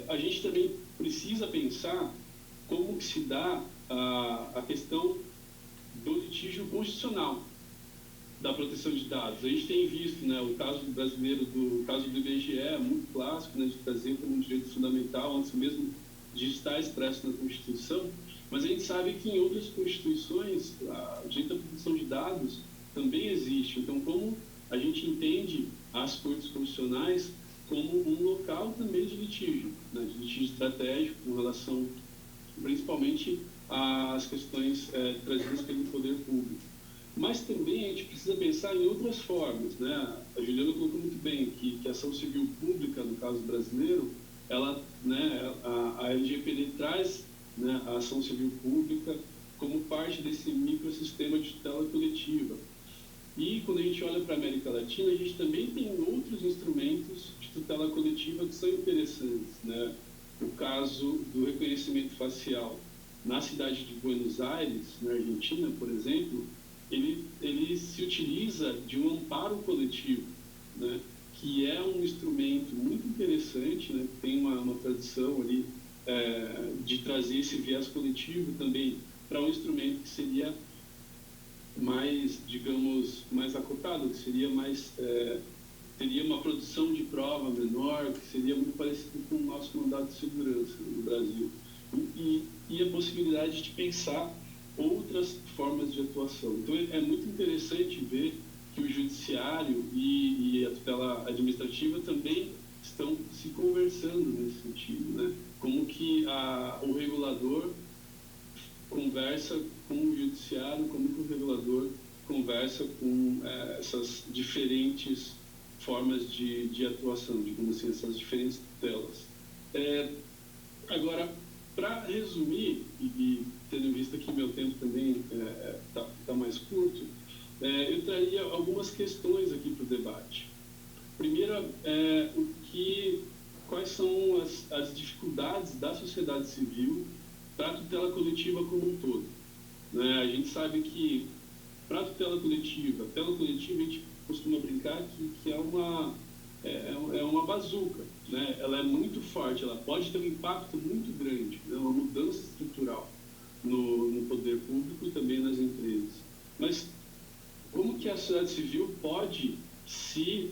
A gente também precisa pensar como que se dá a questão do litígio constitucional da proteção de dados. A gente tem visto, né, o caso brasileiro, o caso do IBGE, é muito clássico, né, de trazer como um direito fundamental, antes mesmo de estar expresso na Constituição, mas a gente sabe que em outras constituições, o direito à proteção de dados também existe. Então, como a gente entende as cortes constitucionais como um local também de litígio, né, de litígio estratégico com relação, principalmente, às questões trazidas pelo poder público. Mas também a gente precisa pensar em outras formas, né? A Juliana colocou muito bem que a ação civil pública, no caso brasileiro, ela, né, a LGPD traz, né, a ação civil pública como parte desse microsistema de tutela coletiva. E quando a gente olha para a América Latina, a gente também tem outros instrumentos de tutela coletiva que são interessantes, né? O caso do reconhecimento facial na cidade de Buenos Aires, na Argentina, por exemplo, ele se utiliza de um amparo coletivo, né? Que é um instrumento muito interessante, né? Tem uma tradição ali de trazer esse viés coletivo também para um instrumento que seria mais, digamos, mais acotado, que seria mais, teria uma produção de prova menor, que seria muito parecido com o nosso mandado de segurança no Brasil. E a possibilidade de pensar outras formas de atuação. Então, é muito interessante ver que o judiciário e a tutela administrativa também estão se conversando nesse sentido, né? Como que o regulador conversa com o judiciário, como que o regulador conversa com essas diferentes formas de atuação, digamos assim, essas diferentes tutelas. Agora, para resumir, e tendo em vista que meu tempo também está mais curto, eu traria algumas questões aqui para o debate. Primeira, quais são as dificuldades da sociedade civil para a tutela coletiva como um todo, né? A gente sabe que para a tutela coletiva, a gente costuma brincar que é uma bazuca, né? Ela é muito forte, ela pode ter um impacto muito grande, né? Uma mudança estrutural no poder público e também nas empresas. Mas como que a sociedade civil pode se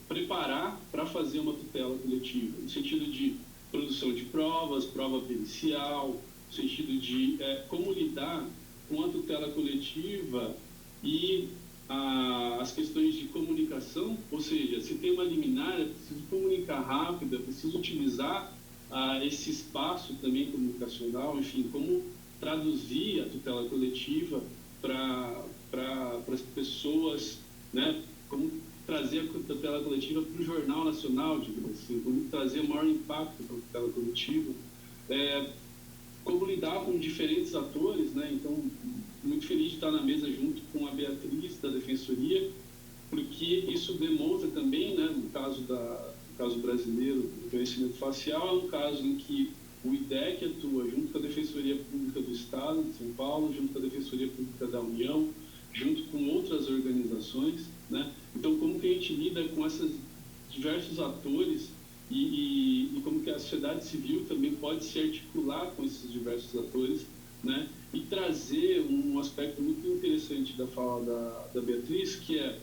preparar para fazer uma tutela coletiva, no sentido de produção de provas, prova pericial, no sentido de como lidar com a tutela coletiva e as questões de comunicação, ou seja, se tem uma liminar, é preciso comunicar rápido, é preciso utilizar esse espaço também comunicacional, enfim, como traduzir a tutela coletiva para as pessoas, né? Como trazer a tutela coletiva para o Jornal Nacional, digamos assim, como trazer maior impacto para a tutela coletiva, como lidar com diferentes atores, né? Então, muito feliz de estar na mesa junto com a Beatriz, da Defensoria, porque isso demonstra também, né, no caso brasileiro, do reconhecimento facial, é um caso em que o IDEC atua junto com a Defensoria Pública do Estado de São Paulo, junto com a Defensoria Pública da União, junto com outras organizações, né? Então, como que a gente lida com esses diversos atores e como que a sociedade civil também pode se articular com esses diversos atores, né? E trazer um aspecto muito interessante da fala da Beatriz, que é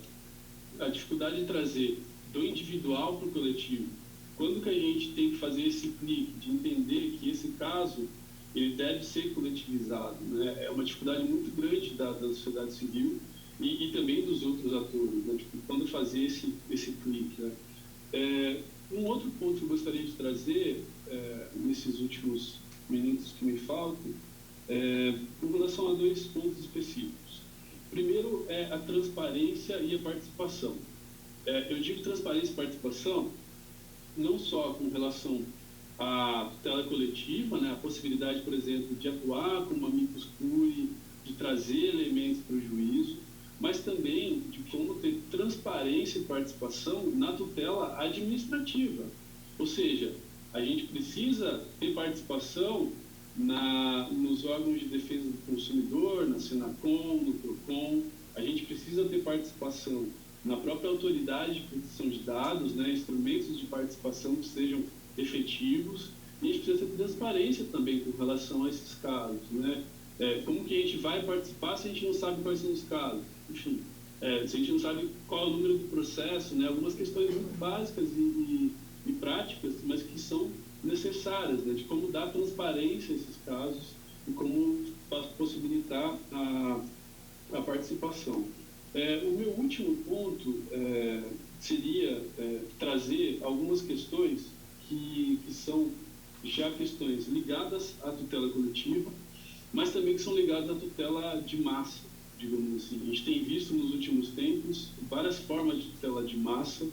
a dificuldade de trazer do individual para o coletivo. Quando que a gente tem que fazer esse clique de entender que esse caso ele deve ser coletivizado, né? É uma dificuldade muito grande da sociedade civil e também dos outros atores, né? Tipo, quando fazer esse clique, né? Um outro ponto que eu gostaria de trazer nesses últimos minutos que me faltam com relação a dois pontos específicos. Primeiro é a transparência e a participação. Eu digo transparência e participação não só com relação à tutela coletiva, né, a possibilidade, por exemplo, de atuar como amicus curiae, de trazer elementos para o juízo, mas também de como ter transparência e participação na tutela administrativa. Ou seja, a gente precisa ter participação nos órgãos de defesa do consumidor, na Senacom, no Procon, a gente precisa ter participação na própria autoridade de proteção de dados, né, instrumentos de participação que sejam efetivos, e a gente precisa ter transparência também com relação a esses casos, né? Como que a gente vai participar se a gente não sabe quais são os casos? Enfim, se a gente não sabe qual é o número do processo, né? Algumas questões muito básicas e práticas, mas que são necessárias, né? De como dar transparência a esses casos e como possibilitar a participação. O meu último ponto seria trazer algumas questões que são já questões ligadas à tutela coletiva, mas também que são ligadas à tutela de massa, digamos assim. A gente tem visto nos últimos tempos várias formas de tutela de massa,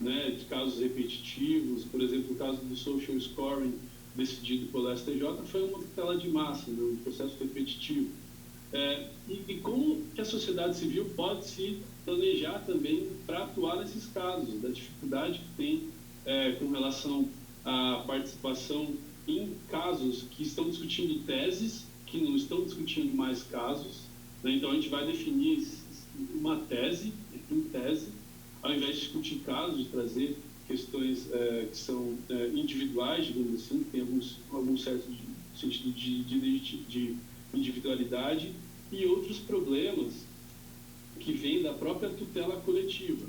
né, de casos repetitivos. Por exemplo, o caso do social scoring decidido pelo STJ foi uma tutela de massa, né, um processo repetitivo. E como que a sociedade civil pode se planejar também para atuar nesses casos, da dificuldade que tem com relação à participação em casos que estão discutindo teses, que não estão discutindo mais casos, né? Então, a gente vai definir uma tese, em tese, ao invés de discutir casos, de trazer questões que são individuais, digamos assim, que tem algum certo sentido de individualidade, e outros problemas que vêm da própria tutela coletiva.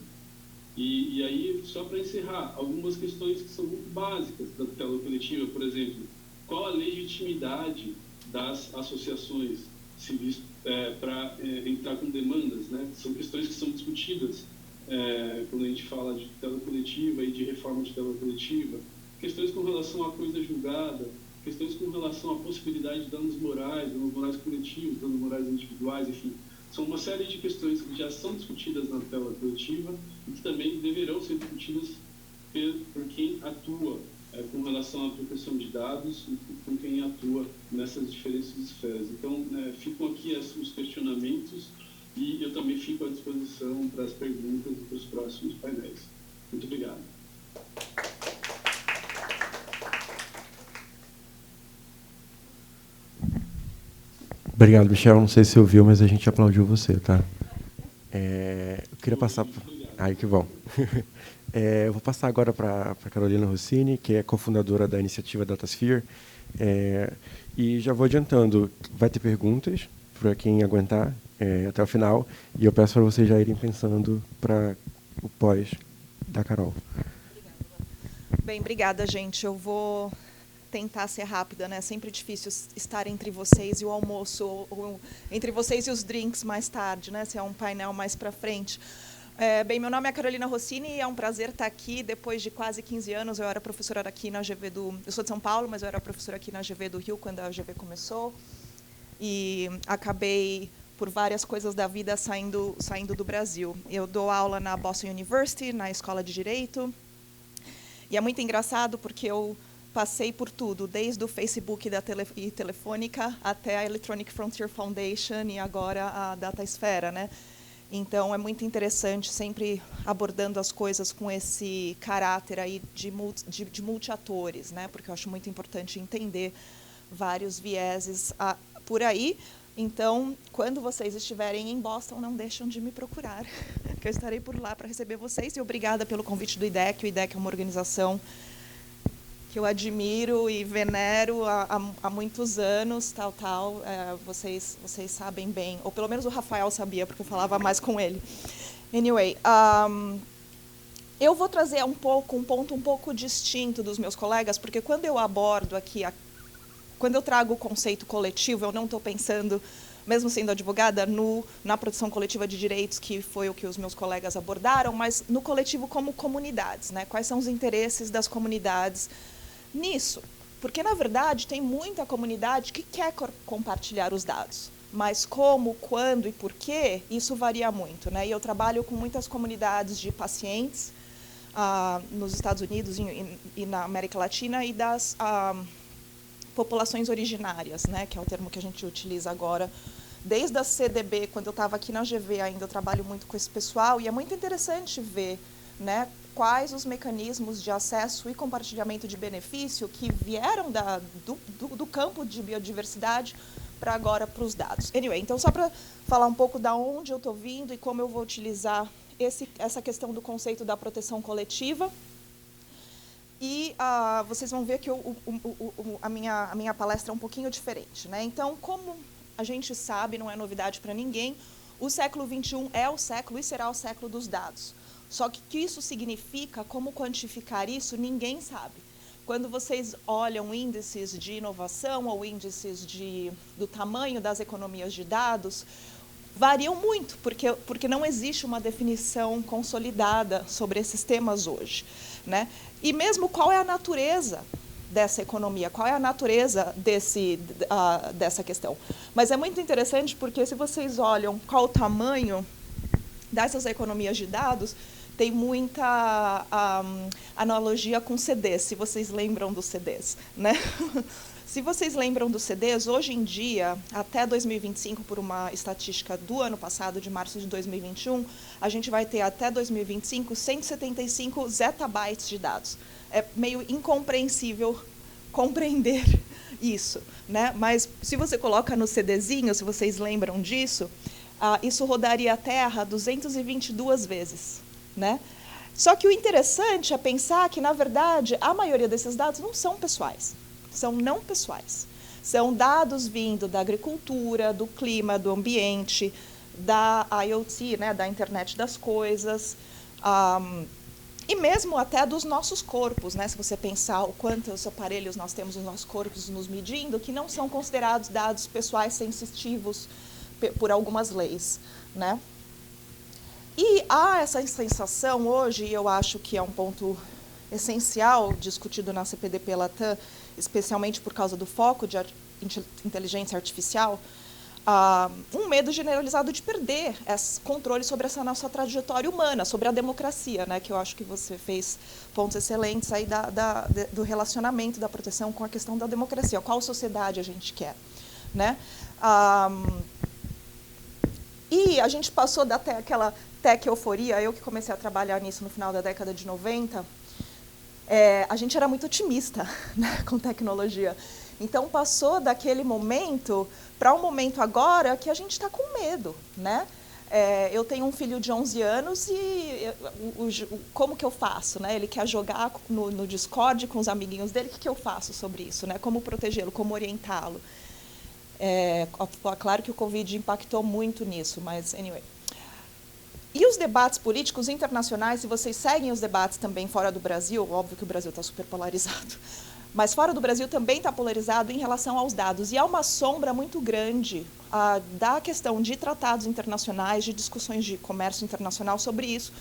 E aí, só para encerrar, algumas questões que são muito básicas da tutela coletiva, por exemplo, qual a legitimidade das associações civis para entrar com demandas, né? São questões que são discutidas quando a gente fala de tutela coletiva e de reforma de tutela coletiva, questões com relação à coisa julgada, questões com relação à possibilidade de danos morais coletivos, danos morais individuais, enfim. São uma série de questões que já são discutidas na tutela coletiva e que também deverão ser discutidas por quem atua com relação à proteção de dados e com quem atua nessas diferentes esferas. Então, ficam aqui os questionamentos e eu também fico à disposição para as perguntas e para os próximos painéis. Muito obrigado. Obrigado, Michel. Não sei se ouviu, mas a gente aplaudiu você, tá? Eu queria passar... Ai, que bom. Eu vou passar agora para a Carolina Rossini, que é cofundadora da iniciativa DataSphere. E já vou adiantando, vai ter perguntas para quem aguentar até o final, e eu peço para vocês já irem pensando para o pós da Carol. Bem, obrigada, gente. Eu vou tentar ser rápida, né? É sempre difícil estar entre vocês e o almoço, ou entre vocês e os drinks mais tarde, né? Se é um painel mais para frente. Bem, meu nome é Carolina Rossini e é um prazer estar aqui. Depois de quase 15 anos, eu era professora aqui na UGV eu sou de São Paulo, mas eu era professora aqui na UGV do Rio quando a UGV começou. E acabei, por várias coisas da vida, saindo do Brasil. Eu dou aula na Boston University, na Escola de Direito. E é muito engraçado porque eu passei por tudo, desde o Facebook e Telefônica até a Electronic Frontier Foundation e agora a Datasfera, né? Então, é muito interessante, sempre abordando as coisas com esse caráter aí de multiatores, né? Porque eu acho muito importante entender vários vieses por aí. Então, quando vocês estiverem em Boston, não deixam de me procurar, que eu estarei por lá para receber vocês. E obrigada pelo convite do IDEC. O IDEC é uma organização que eu admiro e venero há muitos anos, vocês sabem bem, ou pelo menos o Rafael sabia, porque eu falava mais com ele. Anyway, eu vou trazer um ponto um pouco distinto dos meus colegas, porque quando eu abordo aqui, quando eu trago o conceito coletivo, eu não estou pensando, mesmo sendo advogada, na proteção coletiva de direitos, que foi o que os meus colegas abordaram, mas no coletivo como comunidades, né? Quais são os interesses das comunidades nisso? Porque, na verdade, tem muita comunidade que quer compartilhar os dados, mas como, quando e por quê, isso varia muito, né? E eu trabalho com muitas comunidades de pacientes nos Estados Unidos e na América Latina e das populações originárias, né? Que é o termo que a gente utiliza agora. Desde a CDB, quando eu estava aqui na GV ainda, eu trabalho muito com esse pessoal, e é muito interessante ver, né, quais os mecanismos de acesso e compartilhamento de benefício que vieram do campo de biodiversidade para agora para os dados. Anyway, então, só para falar um pouco da onde eu estou vindo e como eu vou utilizar essa questão do conceito da proteção coletiva. E vocês vão ver que a minha palestra é um pouquinho diferente, né? Então, como a gente sabe, não é novidade para ninguém, o século XXI é o século e será o século dos dados. Só que o que isso significa, como quantificar isso, ninguém sabe. Quando vocês olham índices de inovação ou índices do tamanho das economias de dados, variam muito, porque não existe uma definição consolidada sobre esses temas hoje, né? E mesmo qual é a natureza dessa economia, qual é a natureza dessa questão. Mas é muito interessante porque, se vocês olham qual o tamanho dessas economias de dados, tem muita analogia com CDs, se vocês lembram dos CDs, né? Se vocês lembram dos CDs, hoje em dia, até 2025, por uma estatística do ano passado, de março de 2021, a gente vai ter até 2025 175 zettabytes de dados. É meio incompreensível compreender isso, né? Mas se você coloca no CDzinho, se vocês lembram disso, isso rodaria a Terra 222 vezes, né? Só que o interessante é pensar que, na verdade, a maioria desses dados não são pessoais. São não pessoais. São dados vindo da agricultura, do clima, do ambiente, da IoT, né, da internet das coisas, e mesmo até dos nossos corpos, né, se você pensar o quantos aparelhos nós temos nos nossos corpos nos medindo, que não são considerados dados pessoais sensitivos por algumas leis, né? E há essa sensação hoje, e eu acho que é um ponto essencial discutido na CPDP-Latam, especialmente por causa do foco de inteligência artificial, um medo generalizado de perder esse controle sobre essa nossa trajetória humana, sobre a democracia, né, que eu acho que você fez pontos excelentes aí do relacionamento da proteção com a questão da democracia, qual sociedade a gente quer, né? E a gente passou daquela tech-euforia, eu que comecei a trabalhar nisso no final da década de 90, a gente era muito otimista, né, com tecnologia. Então, passou daquele momento para um momento agora que a gente está com medo, né? Eu tenho um filho de 11 anos e como que eu faço, né? Ele quer jogar no Discord com os amiguinhos dele, o que eu faço sobre isso, né? Como protegê-lo, como orientá-lo. Claro que o Covid impactou muito nisso, mas, anyway. E os debates políticos internacionais, se vocês seguem os debates também fora do Brasil, óbvio que o Brasil está super polarizado, mas fora do Brasil também está polarizado em relação aos dados. E há uma sombra muito grande da questão de tratados internacionais, de discussões de comércio internacional sobre isso.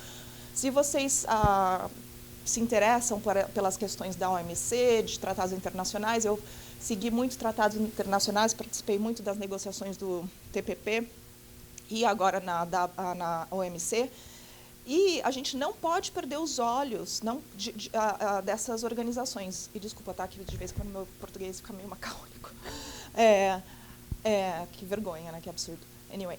Se vocês se interessam pelas questões da OMC, de tratados internacionais, eu segui muitos tratados internacionais, participei muito das negociações do TPP, e agora na OMC, e a gente não pode perder os olhos dessas organizações. E desculpa, tá, que de vez em quando meu português fica meio macaônico. Que vergonha, né? Que absurdo. Anyway,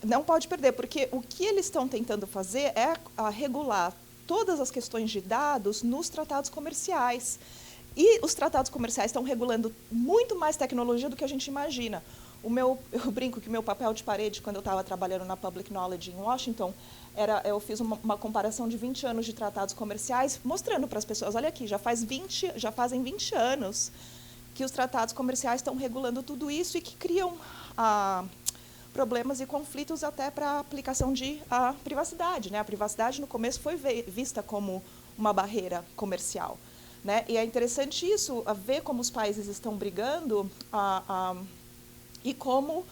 não pode perder, porque o que eles estão tentando fazer é regular todas as questões de dados nos tratados comerciais. E os tratados comerciais estão regulando muito mais tecnologia do que a gente imagina. Eu brinco que meu papel de parede, quando eu estava trabalhando na Public Knowledge em Washington, eu fiz uma comparação de 20 anos de tratados comerciais, mostrando para as pessoas, olha aqui, já fazem 20 anos que os tratados comerciais estão regulando tudo isso e que criam problemas e conflitos até para a aplicação de privacidade, né? A privacidade, no começo, foi vista como uma barreira comercial, né? E é interessante isso, ver como os países estão brigando e como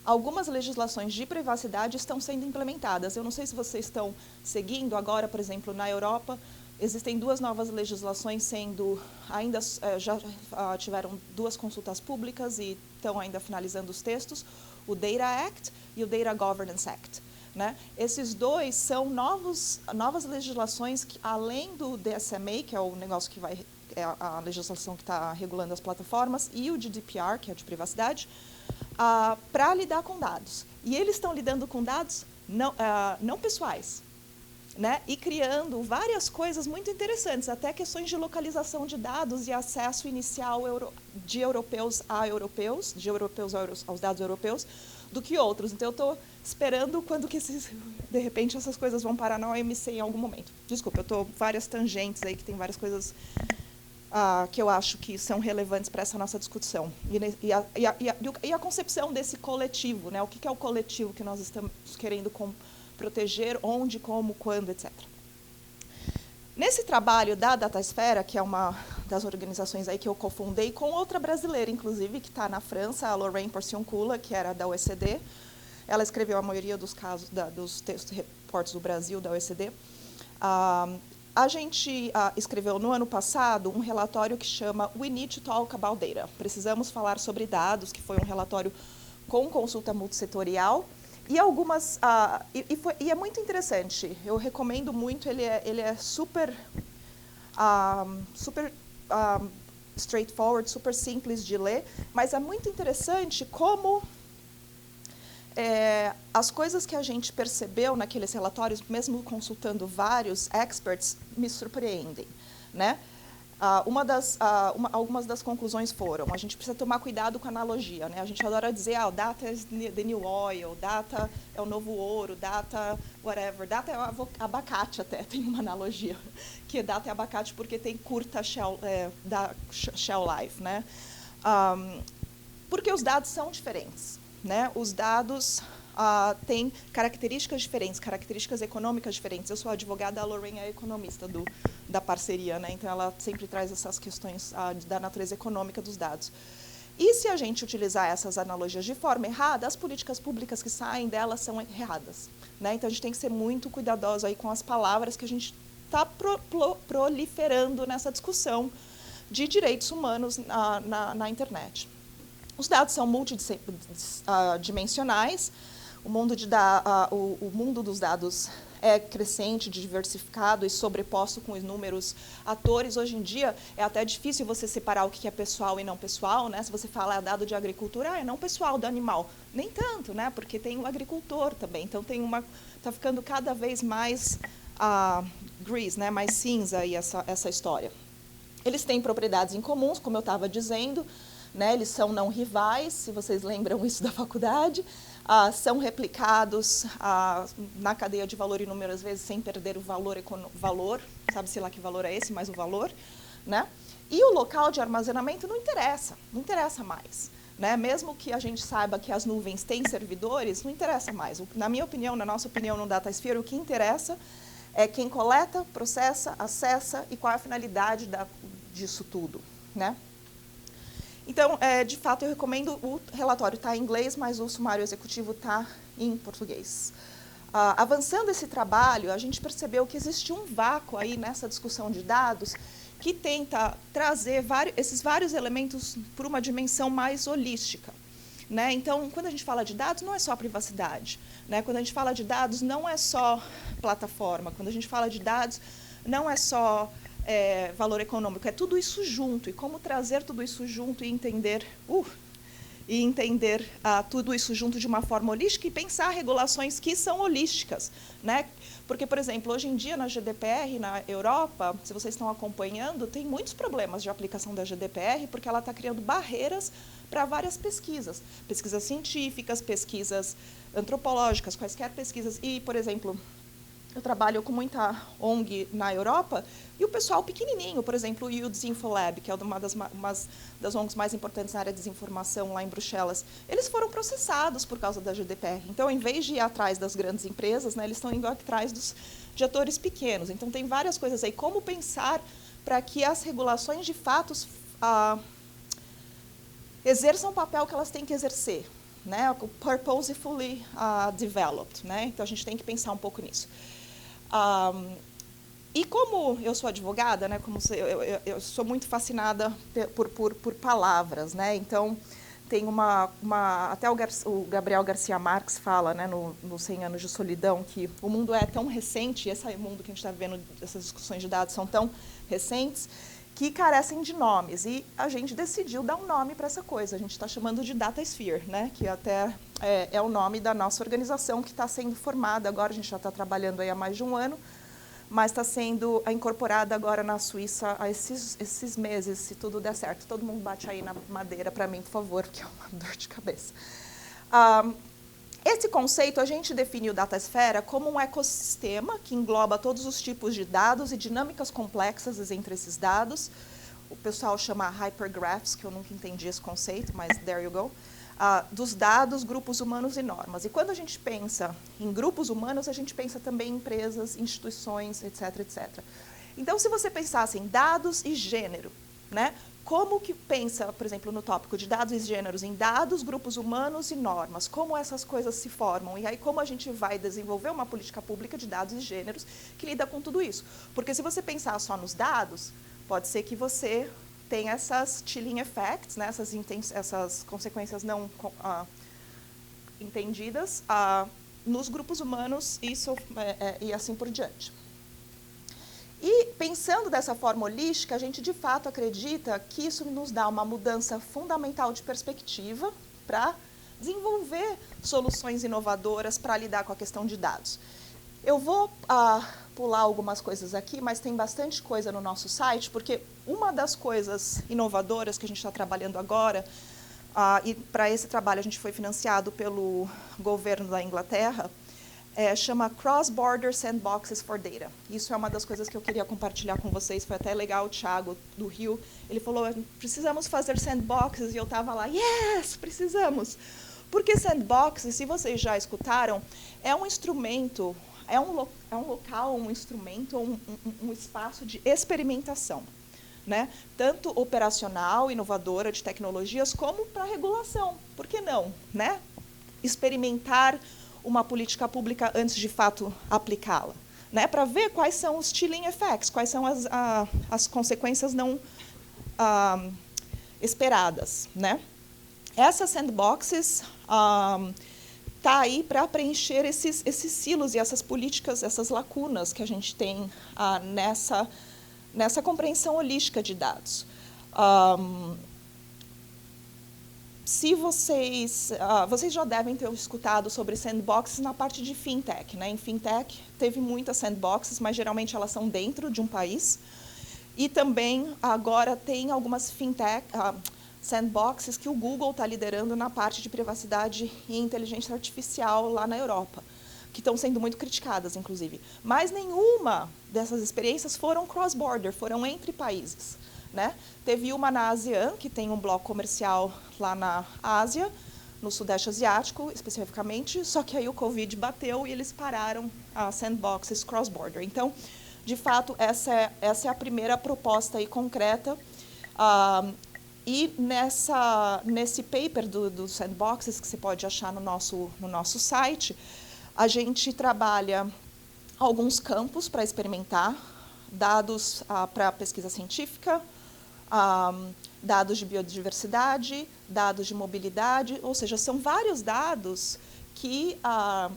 algumas legislações de privacidade estão sendo implementadas. Eu não sei se vocês estão seguindo agora, por exemplo, na Europa, existem 2 novas legislações já tiveram 2 consultas públicas e estão ainda finalizando os textos, o Data Act e o Data Governance Act, né? Esses 2 são novas legislações que, além do DSMA, que é o negócio que a legislação que está regulando as plataformas, e o GDPR, que é de privacidade, para lidar com dados. E eles estão lidando com dados não pessoais, né? E criando várias coisas muito interessantes, até questões de localização de dados e acesso inicial de europeus aos dados europeus, do que outros. Então, eu estou esperando quando que de repente essas coisas vão parar na OMC em algum momento. Desculpa, eu estou várias tangentes aí, que tem várias coisas que eu acho que são relevantes para essa nossa discussão. E a concepção desse coletivo, né? O que é o coletivo que nós estamos querendo proteger, onde, como, quando, etc. Nesse trabalho da Datasfera, que é uma das organizações aí que eu cofundei, com outra brasileira, inclusive, que está na França, a Lorraine Porciuncula, que era da OECD, Ela escreveu a maioria dos casos, dos textos reportes do Brasil, da OECD. A gente escreveu no ano passado um relatório que chama We Need to Talk About Data. Precisamos falar sobre dados, que foi um relatório com consulta multissetorial. E algumas e é muito interessante. Eu recomendo muito. Ele é super straightforward, super simples de ler, mas é muito interessante como as coisas que a gente percebeu naqueles relatórios, mesmo consultando vários experts, me surpreendem, né? Algumas das conclusões foram: a gente precisa tomar cuidado com a analogia, né? A gente adora dizer, o data is the new oil, data é o novo ouro, data whatever, data é o abacate, até tem uma analogia, que data é abacate porque tem curta shell life, né? Porque os dados são diferentes, né? Os dados têm características diferentes, características econômicas diferentes. Eu sou advogada, a Lorraine é economista da parceria, né? Então ela sempre traz essas questões da natureza econômica dos dados. E se a gente utilizar essas analogias de forma errada, as políticas públicas que saem delas são erradas, né? Então a gente tem que ser muito cuidadoso aí com as palavras que a gente está proliferando nessa discussão de direitos humanos na internet. Os dados são multidimensionais. O mundo dos dados é crescente, diversificado e sobreposto com inúmeros atores. Hoje em dia, é até difícil você separar o que é pessoal e não pessoal, né? Se você fala dado de agricultura, é não pessoal do animal. Nem tanto, né? Porque tem o agricultor também. Então, está ficando cada vez mais grease, né? Mais cinza aí essa história. Eles têm propriedades em comuns, como eu estava dizendo, né? Eles são não rivais, se vocês lembram isso da faculdade. São replicados na cadeia de valor inúmeras vezes sem perder o valor, sabe-se lá que valor é esse, mas o valor, né? E o local de armazenamento não interessa mais, né? Mesmo que a gente saiba que as nuvens têm servidores, não interessa mais. Na minha opinião, na nossa opinião no DataSphere, o que interessa é quem coleta, processa, acessa e qual é a finalidade disso tudo, né? Então, de fato, eu recomendo, o relatório está em inglês, mas o sumário executivo está em português. Avançando esse trabalho, a gente percebeu que existe um vácuo aí nessa discussão de dados que tenta trazer esses vários elementos para uma dimensão mais holística, né? Então, quando a gente fala de dados, não é só privacidade, né? Quando a gente fala de dados, não é só plataforma. Quando a gente fala de dados, não é só valor econômico, é tudo isso junto, e como trazer tudo isso junto e entender tudo isso junto de uma forma holística e pensar regulações que são holísticas, né? Porque, por exemplo, hoje em dia na GDPR, na Europa, se vocês estão acompanhando, tem muitos problemas de aplicação da GDPR, porque ela está criando barreiras para várias pesquisas científicas, pesquisas antropológicas, quaisquer pesquisas. E, por exemplo, eu trabalho com muita ONG na Europa, e o pessoal pequenininho, por exemplo, o Youth Infolab, que é uma das ONGs mais importantes na área de desinformação lá em Bruxelas, eles foram processados por causa da GDPR. Então, em vez de ir atrás das grandes empresas, né, eles estão indo atrás de atores pequenos. Então, tem várias coisas aí. Como pensar para que as regulações, de fato, exerçam o papel que elas têm que exercer, né? Purposefully developed, né? Então, a gente tem que pensar um pouco nisso. E como eu sou advogada, né, eu sou muito fascinada por palavras, né? Então, tem até o Gabriel Garcia Marques fala, né, no 100 Anos de Solidão, que o mundo é tão recente, esse mundo que a gente está vendo, essas discussões de dados são tão recentes, que carecem de nomes. E a gente decidiu dar um nome para essa coisa. A gente está chamando de DataSphere, né, que até é o nome da nossa organização que está sendo formada agora. A gente já está trabalhando aí há mais de um ano, mas está sendo incorporada agora na Suíça há esses meses, se tudo der certo. Todo mundo bate aí na madeira para mim, por favor, porque é uma dor de cabeça. Esse conceito, a gente define o Datasfera como um ecossistema que engloba todos os tipos de dados e dinâmicas complexas entre esses dados. O pessoal chama hypergraphs, que eu nunca entendi esse conceito, mas there you go. Dos dados, grupos humanos e normas. E quando a gente pensa em grupos humanos, a gente pensa também em empresas, instituições, etc., etc. Então, se você pensasse em dados e gênero, né? como que pensa, por exemplo, no tópico de dados e gêneros, em dados, grupos humanos e normas, como essas coisas se formam, e aí como a gente vai desenvolver uma política pública de dados e gêneros que lida com tudo isso. Porque se você pensar só nos dados, pode ser que você tenha essas chilling effects, né, essas consequências não entendidas nos grupos humanos e assim por diante. E, pensando dessa forma holística, a gente, de fato, acredita que isso nos dá uma mudança fundamental de perspectiva para desenvolver soluções inovadoras para lidar com a questão de dados. Eu vou pular algumas coisas aqui, mas tem bastante coisa no nosso site, porque uma das coisas inovadoras que a gente está trabalhando agora, e para esse trabalho a gente foi financiado pelo governo da Inglaterra, chama Cross-Border Sandboxes for Data. Isso é uma das coisas que eu queria compartilhar com vocês. Foi até legal, o Thiago, do Rio, ele falou, precisamos fazer sandboxes, e eu estava lá, yes, precisamos. Porque sandboxes, se vocês já escutaram, é um instrumento, é um local, um instrumento, um espaço de experimentação, né? Tanto operacional, inovadora, de tecnologias, como para regulação. Por que não, né? Experimentar uma política pública antes de fato aplicá-la, né? Para ver quais são os chilling effects, quais são as consequências não esperadas, né? Essas sandboxes tá aí para preencher esses silos e essas políticas, essas lacunas que a gente tem nessa compreensão holística de dados. Se vocês já devem ter escutado sobre sandboxes na parte de fintech, né? Em fintech teve muitas sandboxes, mas geralmente elas são dentro de um país. E também agora tem algumas sandboxes que o Google está liderando na parte de privacidade e inteligência artificial lá na Europa, que estão sendo muito criticadas, inclusive. Mas nenhuma dessas experiências foram cross-border, foram entre países, né? Teve uma na ASEAN, que tem um bloco comercial lá na Ásia, no Sudeste Asiático, especificamente, só que aí o Covid bateu e eles pararam as sandboxes cross-border. Então, de fato, essa é a primeira proposta aí concreta. E nesse paper do sandboxes, que você pode achar no nosso site, a gente trabalha alguns campos para experimentar, dados para pesquisa científica, dados de biodiversidade, dados de mobilidade, ou seja, são vários dados que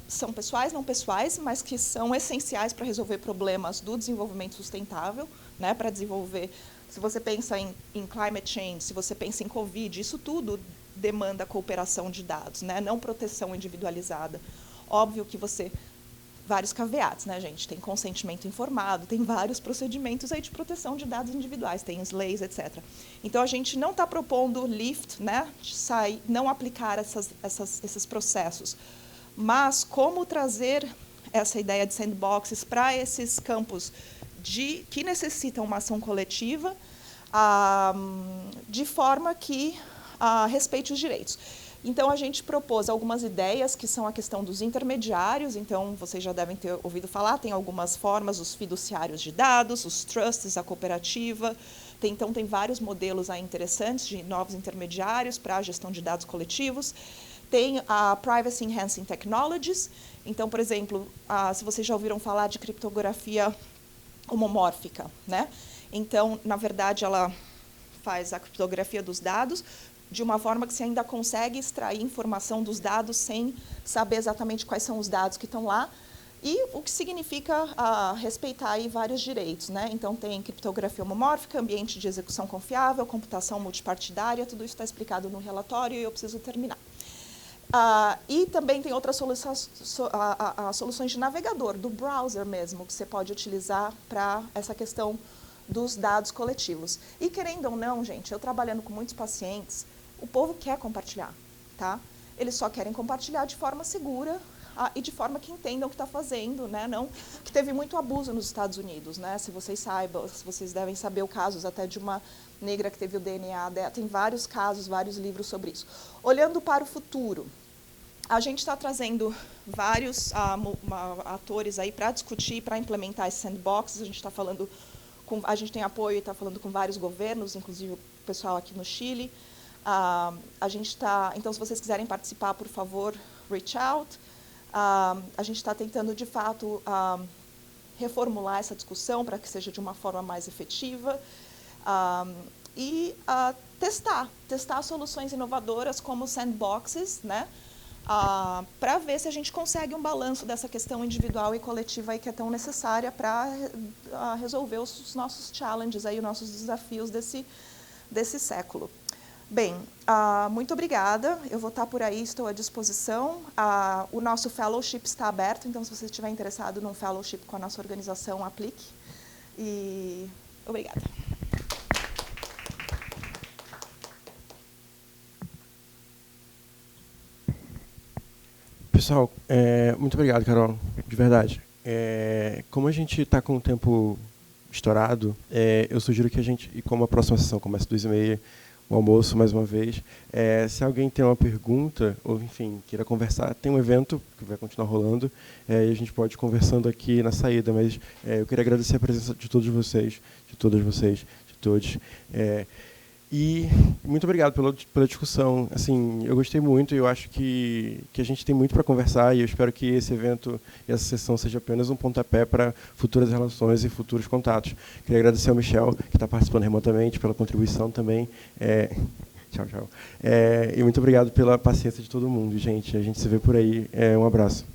são pessoais, não pessoais, mas que são essenciais para resolver problemas do desenvolvimento sustentável, né, para desenvolver. Se você pensa em climate change, se você pensa em Covid, isso tudo demanda cooperação de dados, né, não proteção individualizada. Óbvio que vários caveats, né, gente? Tem consentimento informado, tem vários procedimentos aí de proteção de dados individuais, tem as leis, etc. Então, a gente não está propondo lift, né, não aplicar esses processos, mas como trazer essa ideia de sandboxes para esses campos que necessitam uma ação coletiva de forma que respeite os direitos. Então, a gente propôs algumas ideias, que são a questão dos intermediários. Então, vocês já devem ter ouvido falar, tem algumas formas, os fiduciários de dados, os trusts, a cooperativa. Então, tem vários modelos aí interessantes de novos intermediários para a gestão de dados coletivos. Tem a Privacy Enhancing Technologies. Então, por exemplo, se vocês já ouviram falar de criptografia homomórfica, né? Então, na verdade, ela faz a criptografia dos dados de uma forma que você ainda consegue extrair informação dos dados sem saber exatamente quais são os dados que estão lá, e o que significa respeitar aí vários direitos, né? Então, tem criptografia homomórfica, ambiente de execução confiável, computação multipartidária, tudo isso está explicado no relatório e eu preciso terminar. E também tem outras soluções de navegador, do browser mesmo, que você pode utilizar para essa questão dos dados coletivos. E, querendo ou não, gente, eu trabalhando com muitos pacientes, o povo quer compartilhar, tá? Eles só querem compartilhar de forma segura e de forma que entendam o que está fazendo, né? Não que teve muito abuso nos Estados Unidos, né? Se vocês devem saber o caso até de uma negra que teve o DNA dela. Tem vários casos, vários livros sobre isso. Olhando para o futuro, a gente está trazendo vários atores aí para discutir, para implementar esses sandboxes. A gente tem apoio e está falando com vários governos, inclusive pessoal aqui no Chile. A gente está, então, se vocês quiserem participar, por favor, reach out. A gente está tentando, de fato, reformular essa discussão para que seja de uma forma mais efetiva e testar soluções inovadoras como sandboxes, né, para ver se a gente consegue um balanço dessa questão individual e coletiva aí que é tão necessária para resolver os nossos challenges, aí, os nossos desafios desse século. Bem, muito obrigada. Eu vou estar por aí, estou à disposição. O nosso fellowship está aberto, então, se você estiver interessado num fellowship com a nossa organização, aplique. E obrigada. Pessoal, muito obrigado, Carol, de verdade. Como a gente está com o tempo estourado, eu sugiro que a gente, e como a próxima sessão começa às 2h30, o almoço, mais uma vez. Se alguém tem uma pergunta, ou, enfim, queira conversar, tem um evento que vai continuar rolando, e a gente pode ir conversando aqui na saída, mas eu queria agradecer a presença de todos vocês, de todas vocês, de todos. E muito obrigado pela discussão. Assim, eu gostei muito e eu acho que a gente tem muito para conversar, e eu espero que esse evento e essa sessão seja apenas um pontapé para futuras relações e futuros contatos. Queria agradecer ao Michel, que está participando remotamente, pela contribuição também. Tchau, tchau. E muito obrigado pela paciência de todo mundo, gente. A gente se vê por aí. Um abraço.